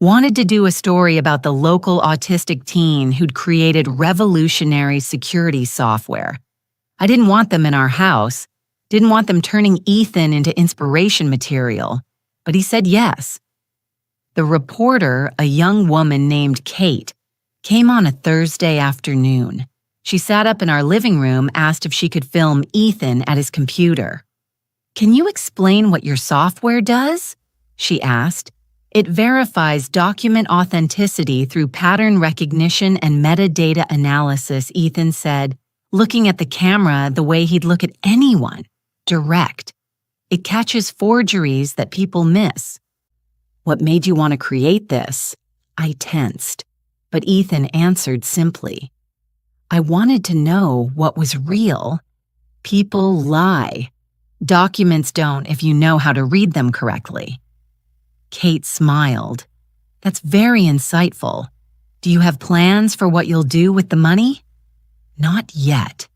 Wanted to do a story about the local autistic teen who'd created revolutionary security software. I didn't want them in our house, didn't want them turning Ethan into inspiration material, but he said yes. The reporter, a young woman named Kate, came on a Thursday afternoon. She sat up in our living room, asked if she could film Ethan at his computer. Can you explain what your software does? She asked. It verifies document authenticity through pattern recognition and metadata analysis, Ethan said, looking at the camera the way he'd look at anyone, direct. It catches forgeries that people miss. What made you want to create this? I tensed, but Ethan answered simply. I wanted to know what was real. People lie. Documents don't if you know how to read them correctly. Kate smiled. That's very insightful. Do you have plans for what you'll do with the money? Not yet.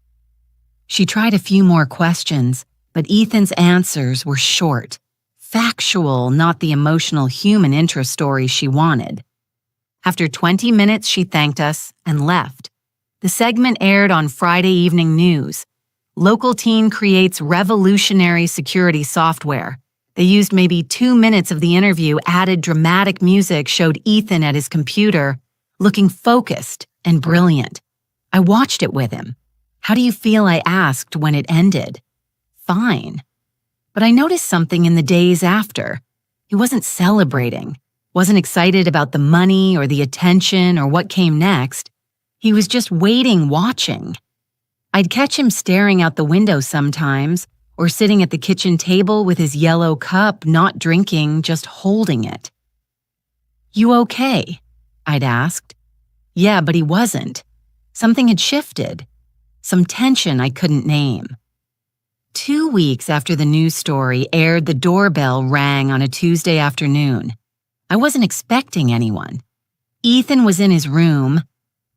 She tried a few more questions, but Ethan's answers were short, factual, not the emotional human interest story she wanted. After 20 minutes, she thanked us and left. The segment aired on Friday Evening News. Local teen creates revolutionary security software. They used maybe 2 minutes of the interview, added dramatic music, showed Ethan at his computer, looking focused and brilliant. I watched it with him. How do you feel? I asked when it ended. Fine. But I noticed something in the days after. He wasn't celebrating, wasn't excited about the money or the attention or what came next. He was just waiting, watching. I'd catch him staring out the window sometimes, or sitting at the kitchen table with his yellow cup, not drinking, just holding it. You okay? I'd asked. Yeah, but he wasn't. Something had shifted. Some tension I couldn't name. 2 weeks after the news story aired, the doorbell rang on a Tuesday afternoon. I wasn't expecting anyone. Ethan was in his room.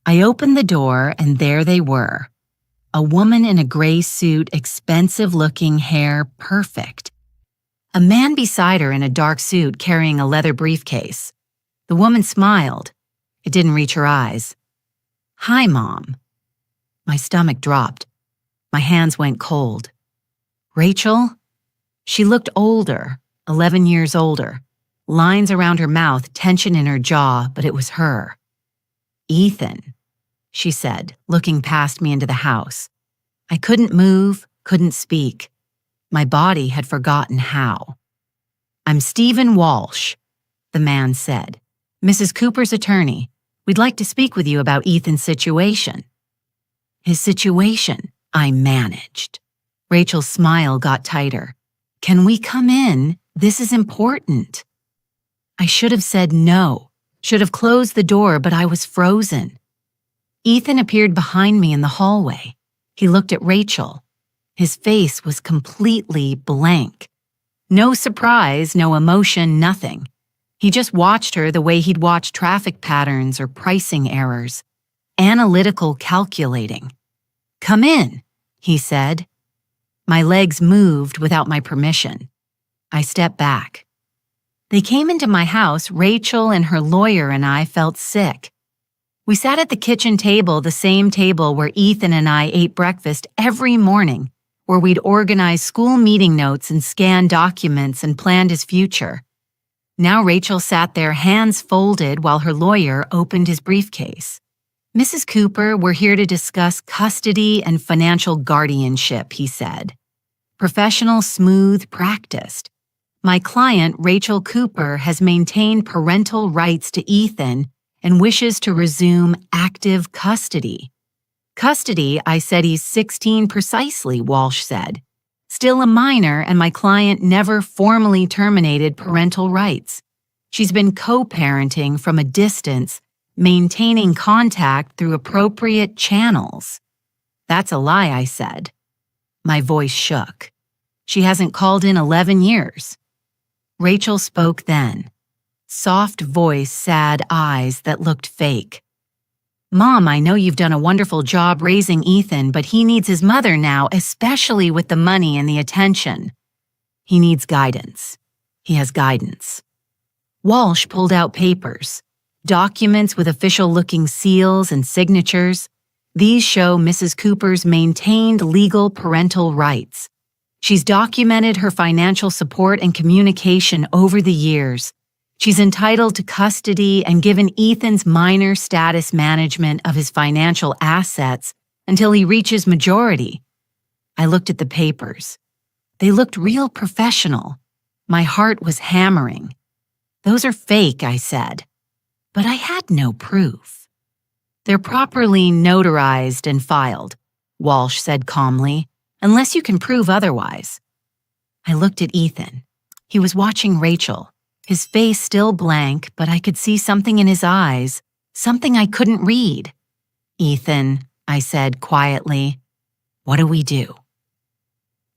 I opened the door, and there they were. A woman in a gray suit, expensive-looking hair, perfect. A man beside her in a dark suit carrying a leather briefcase. The woman smiled. It didn't reach her eyes. Hi, Mom. My stomach dropped. My hands went cold. Rachel? She looked older, 11 years older. Lines around her mouth, tension in her jaw, but it was her. Ethan, she said, looking past me into the house. I couldn't move, couldn't speak. My body had forgotten how. I'm Stephen Walsh, the man said. Mrs. Cooper's attorney. We'd like to speak with you about Ethan's situation. His situation, I managed. Rachel's smile got tighter. Can we come in? This is important. I should have said no, should have closed the door, but I was frozen. Ethan appeared behind me in the hallway. He looked at Rachel. His face was completely blank. No surprise, no emotion, nothing. He just watched her the way he'd watch traffic patterns or pricing errors. Analytical calculating. Come in, he said. My legs moved without my permission. I stepped back. They came into my house. Rachel and her lawyer and I felt sick. We sat at the kitchen table, the same table where Ethan and I ate breakfast every morning, where we'd organize school meeting notes and scan documents and planned his future. Now Rachel sat there, hands folded, while her lawyer opened his briefcase. "Mrs. Cooper, we're here to discuss custody and financial guardianship," he said. Professional, smooth, practiced. "My client, Rachel Cooper, has maintained parental rights to Ethan and wishes to resume active custody." "Custody?" I said. "He's 16 precisely," Walsh said. "Still a minor, and my client never formally terminated parental rights. She's been co-parenting from a distance, maintaining contact through appropriate channels." "That's a lie," I said. My voice shook. "She hasn't called in 11 years. Rachel spoke then. Soft voice, sad eyes that looked fake. "Mom, I know you've done a wonderful job raising Ethan, but he needs his mother now, especially with the money and the attention. He needs guidance. He has guidance." Walsh pulled out papers, documents with official-looking seals and signatures. These show Mrs. Cooper's maintained legal parental rights. She's documented her financial support and communication over the years. She's entitled to custody and given Ethan's minor status management of his financial assets until he reaches majority. I looked at the papers. They looked real professional. My heart was hammering. "Those are fake," I said. But I had no proof. "They're properly notarized and filed," Walsh said calmly, "unless you can prove otherwise." I looked at Ethan. He was watching Rachel. His face still blank, but I could see something in his eyes, something I couldn't read. "Ethan," I said quietly, "what do we do?"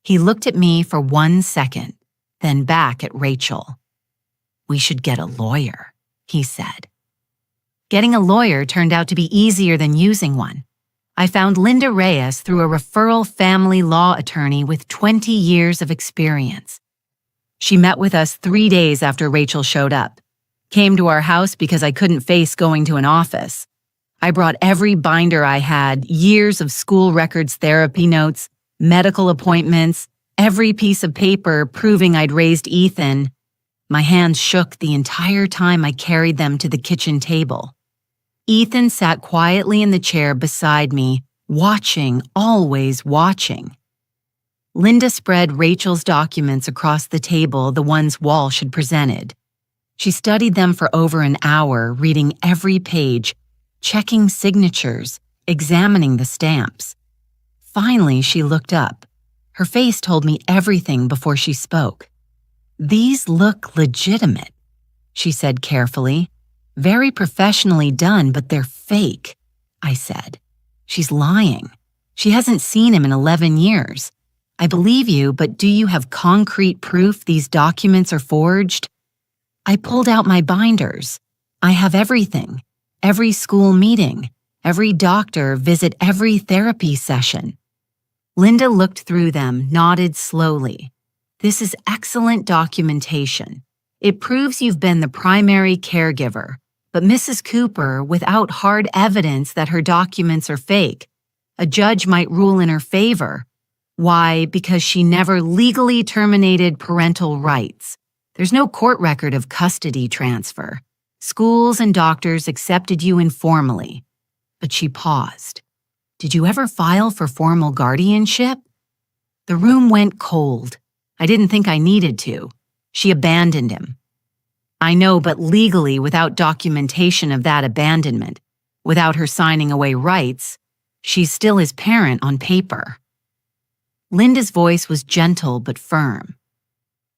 He looked at me for 1 second, then back at Rachel. "We should get a lawyer," he said. Getting a lawyer turned out to be easier than using one. I found Linda Reyes through a referral family law attorney with 20 years of experience. She met with us 3 days after Rachel showed up, came to our house because I couldn't face going to an office. I brought every binder I had, years of school records, therapy notes, medical appointments, every piece of paper proving I'd raised Ethan. My hands shook the entire time I carried them to the kitchen table. Ethan sat quietly in the chair beside me, watching, always watching. Linda spread Rachel's documents across the table, the ones Walsh had presented. She studied them for over an hour, reading every page, checking signatures, examining the stamps. Finally, she looked up. Her face told me everything before she spoke. "These look legitimate," she said carefully. "Very professionally done, but they're fake," I said. "She's lying. She hasn't seen him in 11 years. I believe you, but do you have concrete proof these documents are forged?" I pulled out my binders. I have everything. Every school meeting, every doctor visit, every therapy session. Linda looked through them, nodded slowly. "This is excellent documentation. It proves you've been the primary caregiver, but Mrs. Cooper, without hard evidence that her documents are fake, a judge might rule in her favor. Why? Because she never legally terminated parental rights. There's no court record of custody transfer. Schools and doctors accepted you informally." But she paused. "Did you ever file for formal guardianship?" The room went cold. I didn't think I needed to. She abandoned him. "I know, but legally, without documentation of that abandonment, without her signing away rights, she's still his parent on paper." Linda's voice was gentle but firm.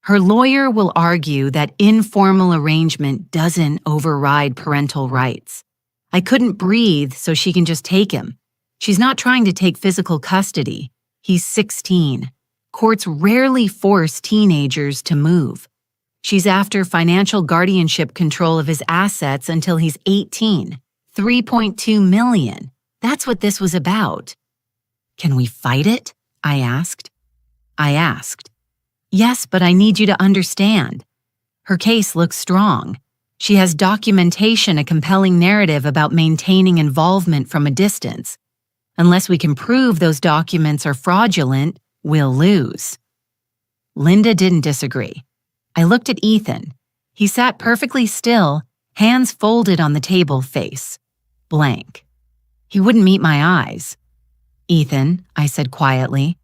"Her lawyer will argue that informal arrangement doesn't override parental rights. I couldn't breathe, so she can just take him. She's not trying to take physical custody. He's 16. Courts rarely force teenagers to move. She's after financial guardianship control of his assets until he's 18. $3.2 million. That's what this was about." "Can we fight it?" I asked. "Yes, but I need you to understand. Her case looks strong. She has documentation, a compelling narrative about maintaining involvement from a distance. Unless we can prove those documents are fraudulent, we'll lose." Linda didn't disagree. I looked at Ethan. He sat perfectly still, hands folded on the table, face blank. He wouldn't meet my eyes. "Ethan," I said quietly,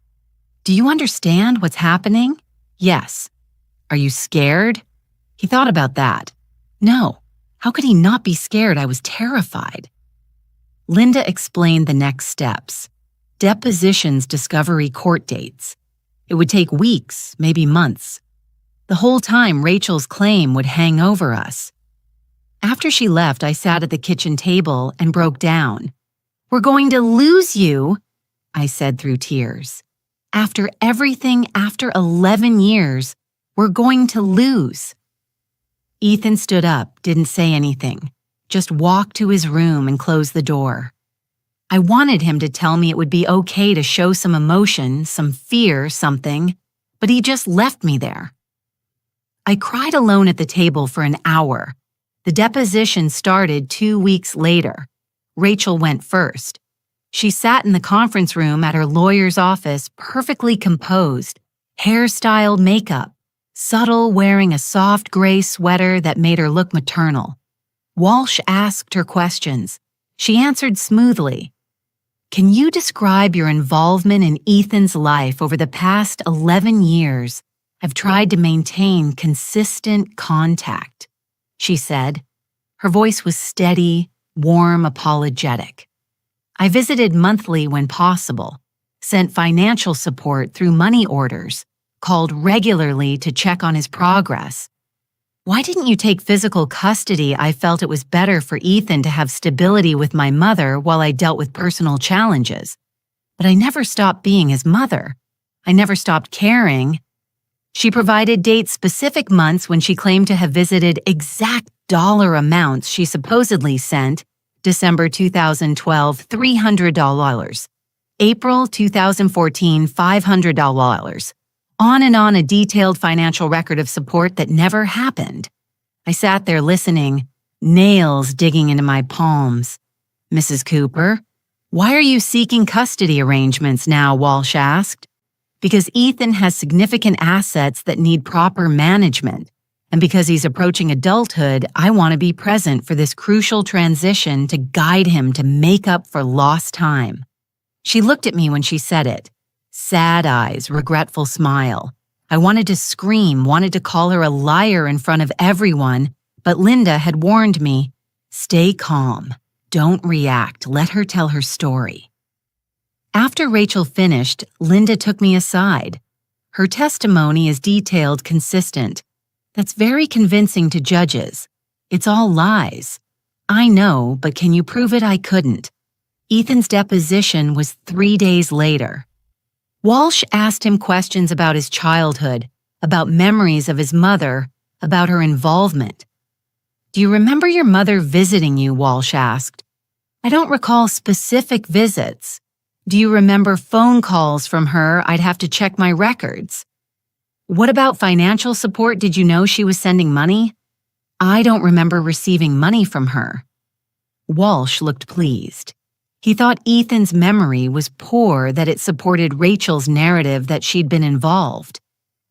"do you understand what's happening?" "Yes." "Are you scared?" He thought about that. No. How could he not be scared? I was terrified. Linda explained the next steps. Depositions, discovery, court dates. It would take weeks, maybe months. The whole time, Rachel's claim would hang over us. After she left, I sat at the kitchen table and broke down. "We're going to lose you," I said through tears. "After everything, after 11 years, we're going to lose." Ethan stood up, didn't say anything, just walked to his room and closed the door. I wanted him to tell me it would be okay to show some emotion, some fear, something, but he just left me there. I cried alone at the table for an hour. The deposition started 2 weeks later. Rachel went first. She sat in the conference room at her lawyer's office, perfectly composed, hairstyled, makeup, subtle, wearing a soft gray sweater that made her look maternal. Walsh asked her questions. She answered smoothly. "Can you describe your involvement in Ethan's life over the past 11 years? I've tried to maintain consistent contact," she said. Her voice was steady, warm, apologetic. "I visited monthly when possible, sent financial support through money orders, called regularly to check on his progress. Why didn't you take physical custody? I felt it was better for Ethan to have stability with my mother while I dealt with personal challenges. But I never stopped being his mother. I never stopped caring." She provided dates, specific months when she claimed to have visited, exact dollar amounts she supposedly sent. December 2012, $300. April 2014, $500. On and on, a detailed financial record of support that never happened. I sat there listening, nails digging into my palms. "Mrs. Cooper, why are you seeking custody arrangements now?" Walsh asked. "Because Ethan has significant assets that need proper management. And because he's approaching adulthood, I want to be present for this crucial transition to guide him to make up for lost time." She looked at me when she said it. Sad eyes, regretful smile. I wanted to scream, wanted to call her a liar in front of everyone, but Linda had warned me, "Stay calm. Don't react. Let her tell her story." After Rachel finished, Linda took me aside. Her testimony is detailed, consistent. That's very convincing to judges. It's all lies. I know, but can you prove it? I couldn't. Ethan's deposition was 3 days later. Walsh asked him questions about his childhood, about memories of his mother, about her involvement. "Do you remember your mother visiting you?" Walsh asked. "I don't recall specific visits." "Do you remember phone calls from her? I'd have to check my records." "What about financial support? Did you know she was sending money?" "I don't remember receiving money from her." Walsh looked pleased. He thought Ethan's memory was poor, that it supported Rachel's narrative that she'd been involved.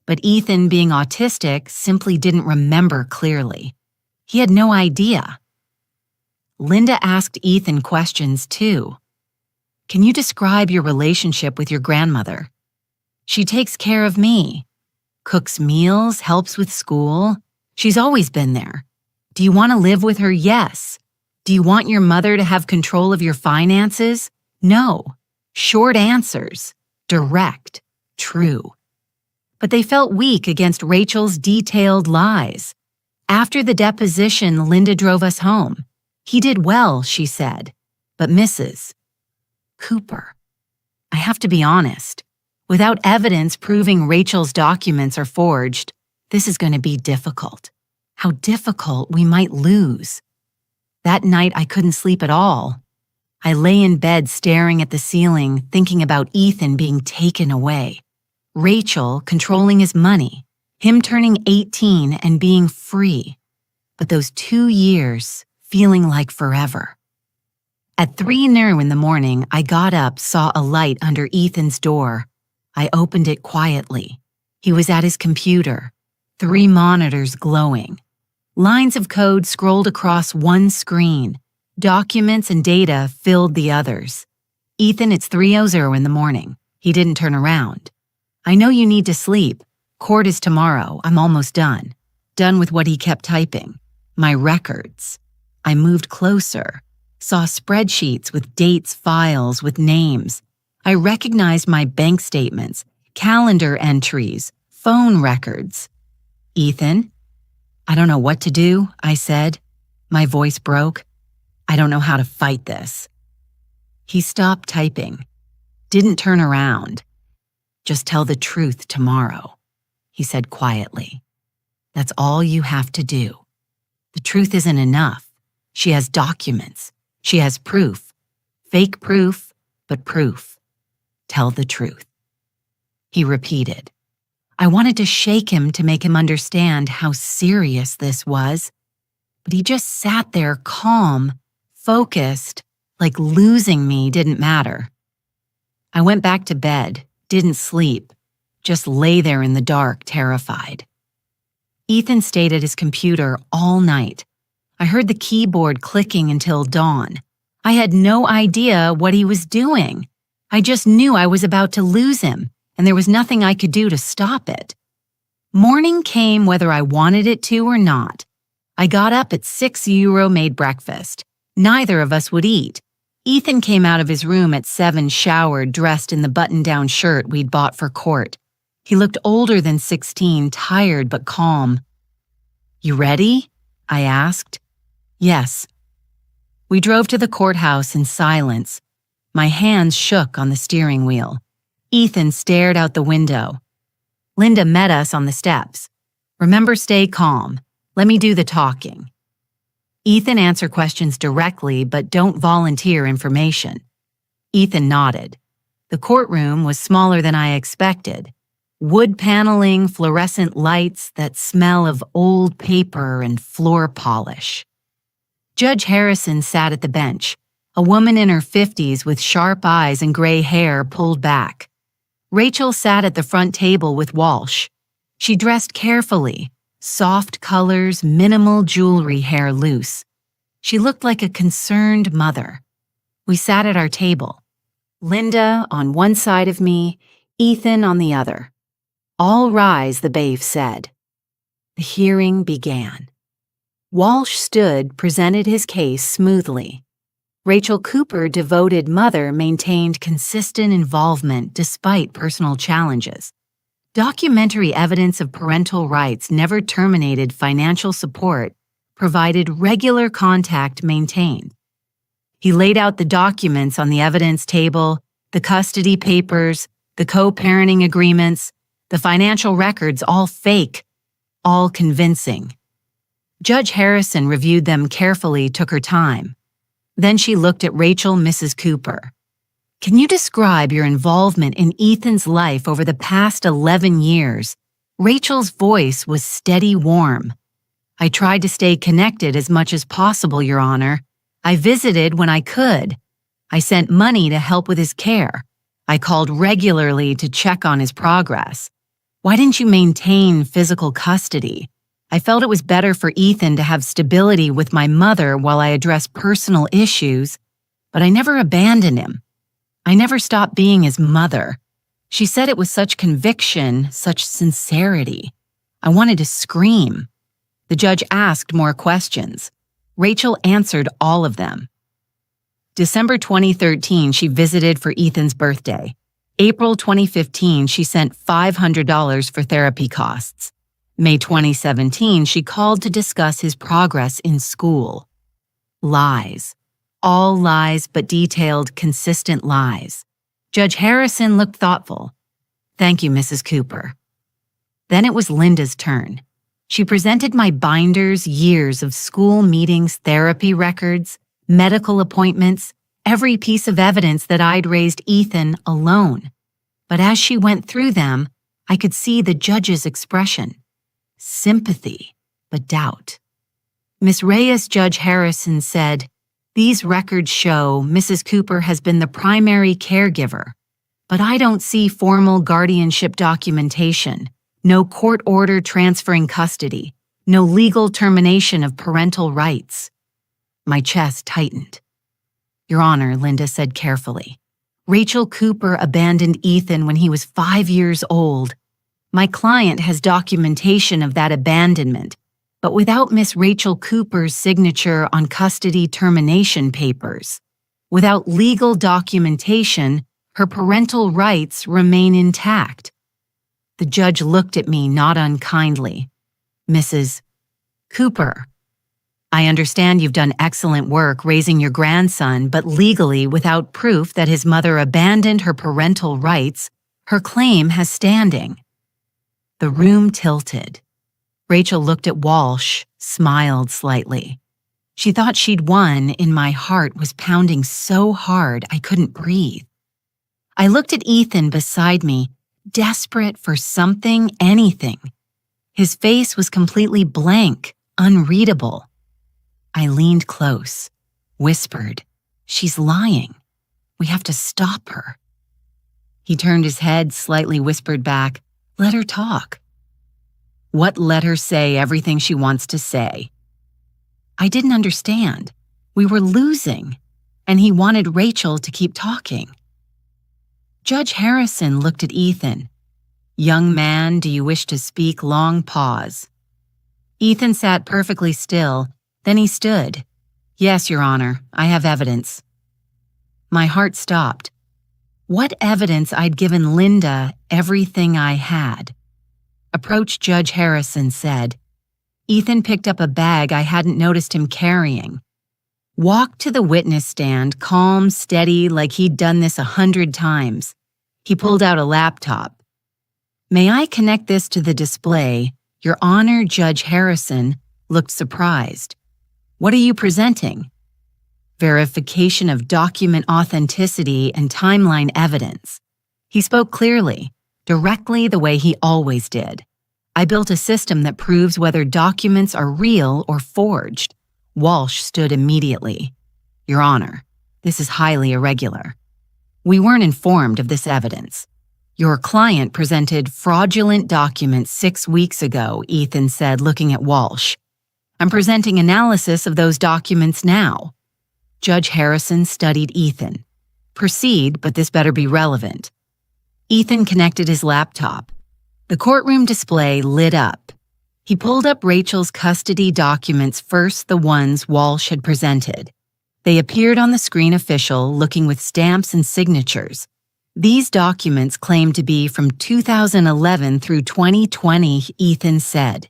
But Ethan, being autistic, simply didn't remember clearly. He had no idea. Linda asked Ethan questions too. "Can you describe your relationship with your grandmother?" "She takes care of me. Cooks meals, helps with school. She's always been there." "Do you want to live with her?" "Yes." "Do you want your mother to have control of your finances?" "No." Short answers. Direct. True. But they felt weak against Rachel's detailed lies. After the deposition, Linda drove us home. "He did well," she said. "But Mrs. Cooper, I have to be honest. Without evidence proving Rachel's documents are forged, this is going to be difficult. How difficult we might lose." That night, I couldn't sleep at all. I lay in bed staring at the ceiling, thinking about Ethan being taken away, Rachel controlling his money, him turning 18 and being free, but those 2 years feeling like forever. At 3:00 in the morning, I got up, saw a light under Ethan's door. I opened it quietly. He was at his computer, 3 monitors glowing. Lines of code scrolled across one screen. Documents and data filled the others. Ethan, it's 3:00 in the morning. He didn't turn around. I know you need to sleep. Court is tomorrow. I'm almost done. Done with what he kept typing. My records. I moved closer. Saw spreadsheets with dates, files with names. I recognized my bank statements, calendar entries, phone records. Ethan, I don't know what to do, I said. My voice broke. I don't know how to fight this. He stopped typing. Didn't turn around. Just tell the truth tomorrow, he said quietly. That's all you have to do. The truth isn't enough. She has documents. She has proof. Fake proof, but proof. Tell the truth. He repeated. I wanted to shake him to make him understand how serious this was, but he just sat there calm, focused, like losing me didn't matter. I went back to bed, didn't sleep, just lay there in the dark, terrified. Ethan stayed at his computer all night. I heard the keyboard clicking until dawn. I had no idea what he was doing. I just knew I was about to lose him, and there was nothing I could do to stop it. Morning came whether I wanted it to or not. I got up at €6, made breakfast. Neither of us would eat. Ethan came out of his room at 7, showered, dressed in the button-down shirt we'd bought for court. He looked older than 16, tired but calm. You ready? I asked. Yes. We drove to the courthouse in silence. My hands shook on the steering wheel. Ethan stared out the window. Linda met us on the steps. Remember, stay calm. Let me do the talking. Ethan, answer questions directly, but don't volunteer information. Ethan nodded. The courtroom was smaller than I expected. Wood paneling, fluorescent lights, that smell of old paper and floor polish. Judge Harrison sat at the bench, a woman in her 50s with sharp eyes and gray hair pulled back. Rachel sat at the front table with Walsh. She dressed carefully, soft colors, minimal jewelry, hair loose. She looked like a concerned mother. We sat at our table. Linda on one side of me, Ethan on the other. All rise, the bailiff said. The hearing began. Walsh stood, presented his case smoothly. Rachel Cooper, devoted mother, maintained consistent involvement despite personal challenges. Documentary evidence of parental rights never terminated financial support, provided regular contact maintained. He laid out the documents on the evidence table, the custody papers, the co-parenting agreements, the financial records, all fake, all convincing. Judge Harrison reviewed them carefully, took her time. Then she looked at Rachel, Mrs. Cooper. Can you describe your involvement in Ethan's life over the past 11 years? Rachel's voice was steady, warm. I tried to stay connected as much as possible, Your Honor. I visited when I could. I sent money to help with his care. I called regularly to check on his progress. Why didn't you maintain physical custody? I felt it was better for Ethan to have stability with my mother while I addressed personal issues, but I never abandoned him. I never stopped being his mother. She said it with such conviction, such sincerity. I wanted to scream. The judge asked more questions. Rachel answered all of them. December 2013, she visited for Ethan's birthday. April 2015, she sent $500 for therapy costs. May 2017, she called to discuss his progress in school. Lies. All lies, but detailed, consistent lies. Judge Harrison looked thoughtful. Thank you, Mrs. Cooper. Then it was Linda's turn. She presented my binders, years of school meetings, therapy records, medical appointments, every piece of evidence that I'd raised Ethan alone. But as she went through them, I could see the judge's expression. sympathy, but doubt. Miss Reyes, Judge Harrison said, "These records show Mrs. Cooper has been the primary caregiver, but I don't see formal guardianship documentation, no court order transferring custody, no legal termination of parental rights." My chest tightened. "Your Honor," Linda said carefully, "Rachel Cooper abandoned Ethan when he was 5 years old. My client has documentation of that abandonment, but without Miss Rachel Cooper's signature on custody termination papers. Without legal documentation, her parental rights remain intact." The judge looked at me not unkindly. "Mrs. Cooper, I understand you've done excellent work raising your grandson, but legally, without proof that his mother abandoned her parental rights, her claim has standing." The room tilted. Rachel looked at Walsh, smiled slightly. She thought she'd won, and my heart was pounding so hard I couldn't breathe. I looked at Ethan beside me, desperate for something, anything. His face was completely blank, unreadable. I leaned close, whispered, "She's lying. We have to stop her." He turned his head, slightly whispered back, "Let her talk." What let her say everything she wants to say? I didn't understand. We were losing, and he wanted Rachel to keep talking. Judge Harrison looked at Ethan. "Young man, do you wish to speak?" Long pause. Ethan sat perfectly still, then he stood. "Yes, Your Honor, I have evidence." My heart stopped. What evidence I'd given Linda everything I had? Approached Judge Harrison, said, Ethan picked up a bag I hadn't noticed him carrying. Walked to the witness stand, calm, steady, like he'd done this 100 times. He pulled out a laptop. "May I connect this to the display?" Your Honor, Judge Harrison looked surprised. "What are you presenting?" "Verification of document authenticity and timeline evidence." He spoke clearly, directly the way he always did. "I built a system that proves whether documents are real or forged." Walsh stood immediately. "Your Honor, this is highly irregular. We weren't informed of this evidence. Your client presented fraudulent documents 6 weeks ago," Ethan said, looking at Walsh. "I'm presenting analysis of those documents now." Judge Harrison studied Ethan. "Proceed, but this better be relevant." Ethan connected his laptop. The courtroom display lit up. He pulled up Rachel's custody documents, first the ones Walsh had presented. They appeared on the screen official, looking with stamps and signatures. These documents claimed to be from 2011 through 2020, Ethan said.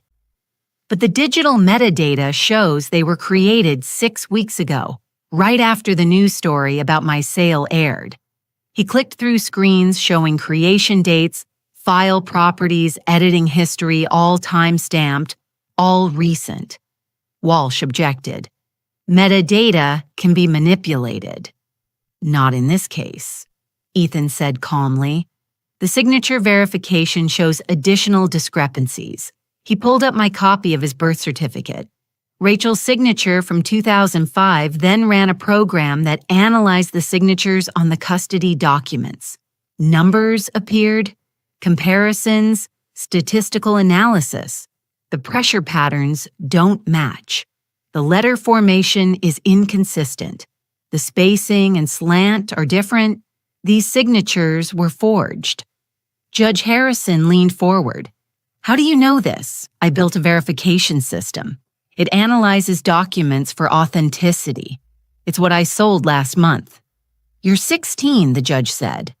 But the digital metadata shows they were created 6 weeks ago, right after the news story about my sale aired. He clicked through screens showing creation dates, file properties, editing history, all time-stamped, all recent. Walsh objected. "Metadata can be manipulated." "Not in this case," Ethan said calmly. "The signature verification shows additional discrepancies." He pulled up my copy of his birth certificate. Rachel's signature from 2005 then ran a program that analyzed the signatures on the custody documents. Numbers appeared, comparisons, statistical analysis. The pressure patterns don't match. The letter formation is inconsistent. The spacing and slant are different. These signatures were forged. Judge Harrison leaned forward. "How do you know this?" "I built a verification system. It analyzes documents for authenticity. It's what I sold last month." "You're 16, the judge said.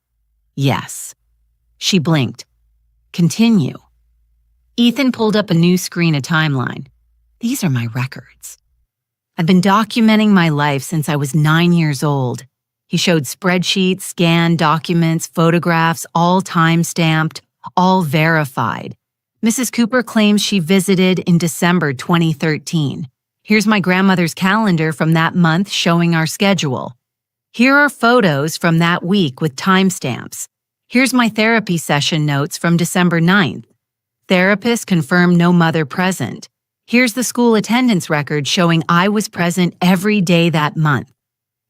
"Yes." She blinked. "Continue." Ethan pulled up a new screen, a timeline. "These are my records. I've been documenting my life since I was 9 years old." He showed spreadsheets, scanned documents, photographs, all time-stamped, all verified. Mrs. Cooper claims she visited in December 2013. Here's my grandmother's calendar from that month showing our schedule. Here are photos from that week with timestamps. Here's my therapy session notes from December 9th. Therapist confirmed no mother present. Here's the school attendance record showing I was present every day that month.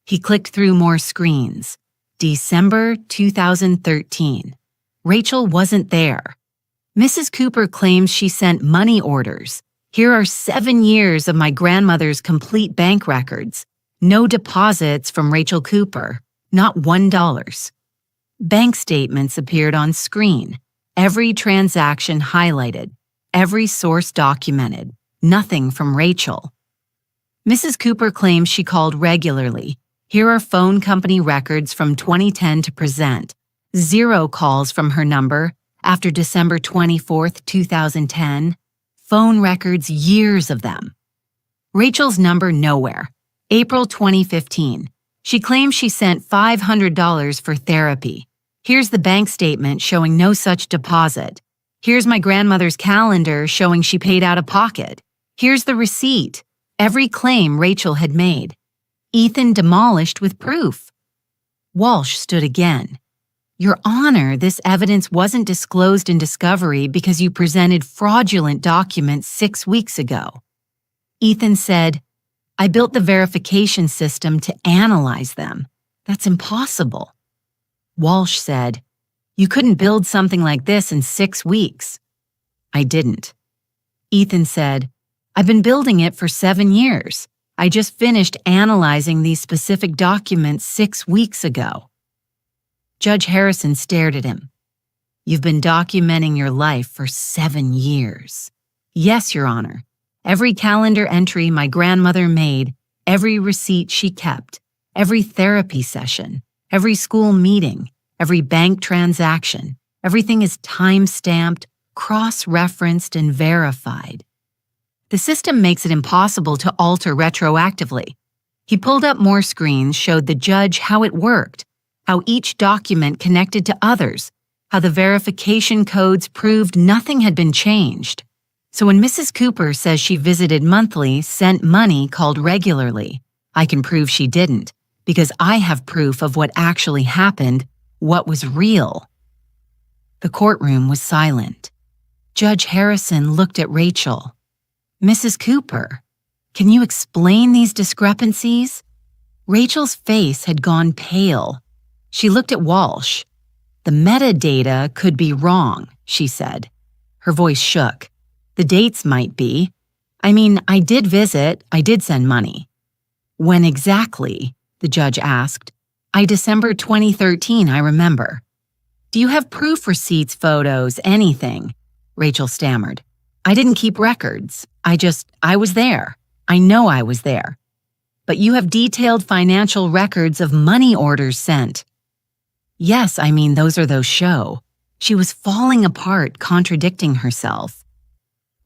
He clicked through more screens. December 2013. Rachel wasn't there. Mrs. Cooper claims she sent money orders. Here are 7 years of my grandmother's complete bank records. No deposits from Rachel Cooper. Not $1. Bank statements appeared on screen. Every transaction highlighted. Every source documented. Nothing from Rachel. Mrs. Cooper claims she called regularly. Here are phone company records from 2010 to present. 0 calls from her number after December 24, 2010. Phone records, years of them. Rachel's number nowhere. April 2015. She claims she sent $500 for therapy. Here's the bank statement showing no such deposit. Here's my grandmother's calendar showing she paid out of pocket. Here's the receipt. Every claim Rachel had made. Ethan demolished with proof. Walsh stood again. Your Honor, this evidence wasn't disclosed in discovery because you presented fraudulent documents 6 weeks ago. Ethan said, I built the verification system to analyze them. That's impossible. Walsh said, you couldn't build something like this in 6 weeks. I didn't. Ethan said, I've been building it for 7 years. I just finished analyzing these specific documents 6 weeks ago. Judge Harrison stared at him. You've been documenting your life for 7 years. Yes, Your Honor. Every calendar entry my grandmother made, every receipt she kept, every therapy session, every school meeting, every bank transaction, everything is time-stamped, cross-referenced, and verified. The system makes it impossible to alter retroactively. He pulled up more screens, showed the judge how it worked, how each document connected to others, how the verification codes proved nothing had been changed. So when Mrs. Cooper says she visited monthly, sent money, called regularly, I can prove she didn't, because I have proof of what actually happened, what was real. The courtroom was silent. Judge Harrison looked at Rachel. Mrs. Cooper, can you explain these discrepancies? Rachel's face had gone pale. She looked at Walsh. The metadata could be wrong, she said. Her voice shook. The dates might be. I mean, I did visit, I did send money. When exactly? The judge asked. December 2013, I remember. Do you have proof receipts, photos, anything? Rachel stammered. I didn't keep records. I was there. I know I was there. But you have detailed financial records of money orders sent. Yes, I mean, those show. She was falling apart, contradicting herself.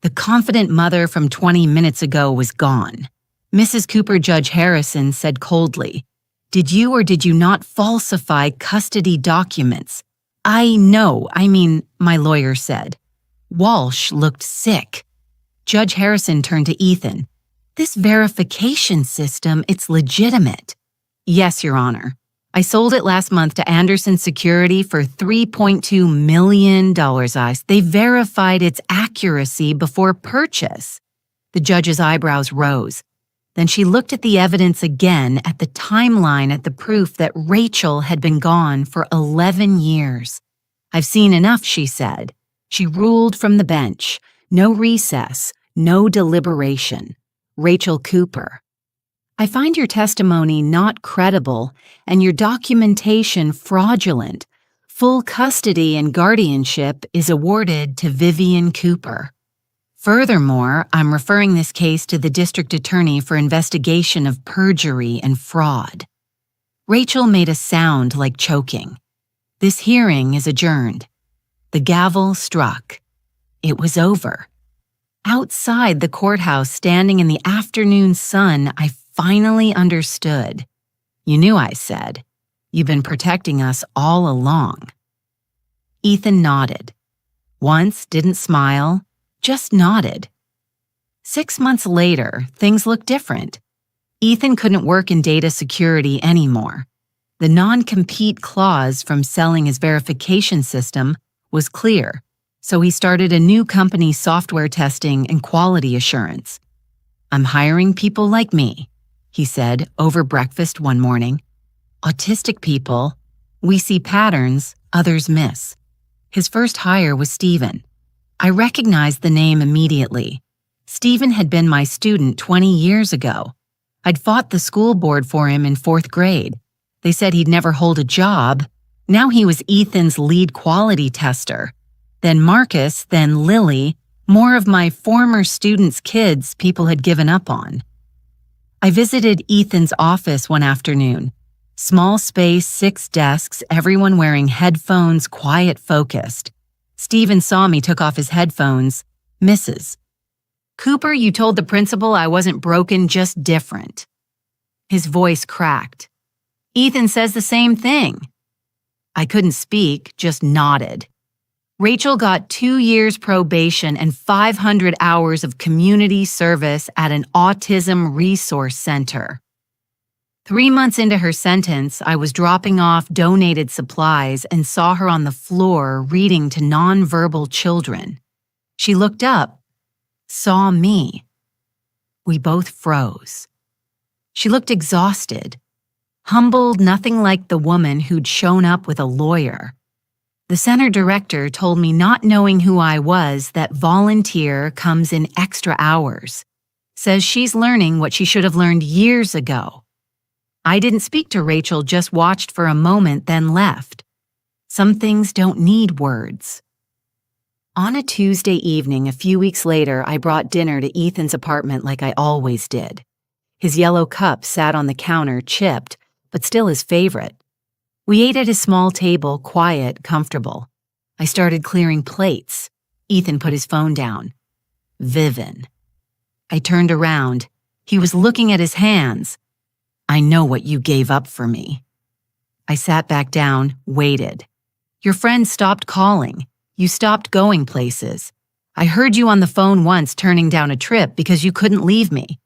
The confident mother from 20 minutes ago was gone. Mrs. Cooper, Judge Harrison said coldly, did you or did you not falsify custody documents? My lawyer said. Walsh looked sick. Judge Harrison turned to Ethan. This verification system, it's legitimate. Yes, Your Honor. I sold it last month to Anderson Security for $3.2 million. They verified its accuracy before purchase. The judge's eyebrows rose. Then she looked at the evidence again, at the timeline, at the proof that Rachel had been gone for 11 years. I've seen enough, she said. She ruled from the bench. No recess, no deliberation. Rachel Cooper. I find your testimony not credible and your documentation fraudulent. Full custody and guardianship is awarded to Vivian Cooper. Furthermore, I'm referring this case to the district attorney for investigation of perjury and fraud. Rachel made a sound like choking. This hearing is adjourned. The gavel struck. It was over. Outside the courthouse, standing in the afternoon sun, I finally understood. You knew, I said. You've been protecting us all along. Ethan nodded. Once didn't smile, just nodded. 6 months later, things looked different. Ethan couldn't work in data security anymore. The non-compete clause from selling his verification system was clear. So he started a new company software testing and quality assurance. "I'm hiring people like me," he said over breakfast one morning. "Autistic people, we see patterns others miss." His first hire was Stephen. I recognized the name immediately. Stephen had been my student 20 years ago. I'd fought the school board for him in 4th grade. They said he'd never hold a job. Now he was Ethan's lead quality tester. Then Marcus, then Lily, more of my former students' kids people had given up on. I visited Ethan's office one afternoon. Small space, 6 desks, everyone wearing headphones, quiet, focused. Stephen saw me, took off his headphones. "Mrs. Cooper, you told the principal I wasn't broken, just different." His voice cracked. "Ethan says the same thing." I couldn't speak, just nodded. Rachel got 2 years probation and 500 hours of community service at an autism resource center. 3 months into her sentence, I was dropping off donated supplies and saw her on the floor reading to nonverbal children. She looked up, saw me. We both froze. She looked exhausted, humbled, nothing like the woman who'd shown up with a lawyer. The center director told me, not knowing who I was, that volunteer comes in extra hours. Says she's learning what she should have learned years ago. I didn't speak to Rachel, just watched for a moment, then left. Some things don't need words. On a Tuesday evening, a few weeks later, I brought dinner to Ethan's apartment like I always did. His yellow cup sat on the counter, chipped, but still his favorite. We ate at his small table, quiet, comfortable. I started clearing plates. Ethan put his phone down. "Vivian." I turned around. He was looking at his hands. "I know what you gave up for me." I sat back down, waited. "Your friends stopped calling. You stopped going places. I heard you on the phone once turning down a trip because you couldn't leave me.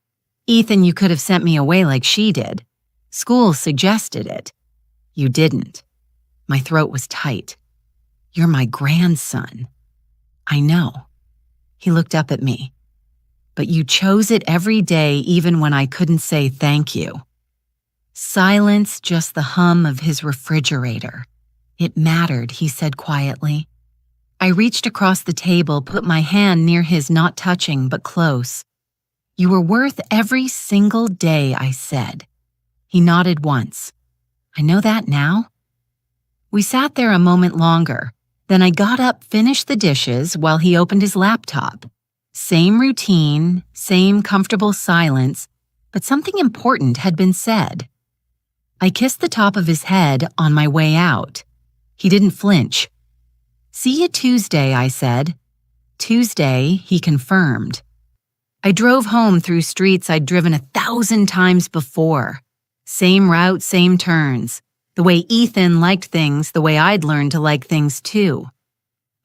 Ethan, you could have sent me away like she did. School suggested it. You didn't." My throat was tight. "You're my grandson." "I know." He looked up at me. "But you chose it every day, even when I couldn't say thank you." Silence, just the hum of his refrigerator. "It mattered," he said quietly. I reached across the table, put my hand near his, not touching, but close. "You were worth every single day," I said. He nodded once. "I know that now." We sat there a moment longer. Then I got up, finished the dishes while he opened his laptop. Same routine, same comfortable silence, but something important had been said. I kissed the top of his head on my way out. He didn't flinch. "See you Tuesday," I said. Tuesday, he confirmed. I drove home through streets I'd driven 1,000 times before. Same route, same turns. The way Ethan liked things, the way I'd learned to like things too.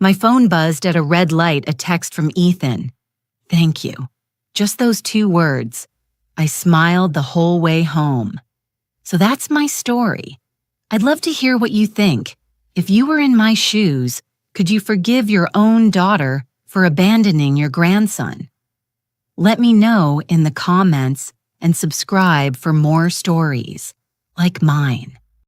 My phone buzzed at a red light, a text from Ethan. "Thank you." Just those 2 words. I smiled the whole way home. So that's my story. I'd love to hear what you think. If you were in my shoes, could you forgive your own daughter for abandoning your grandson? Let me know in the comments and subscribe for more stories like mine.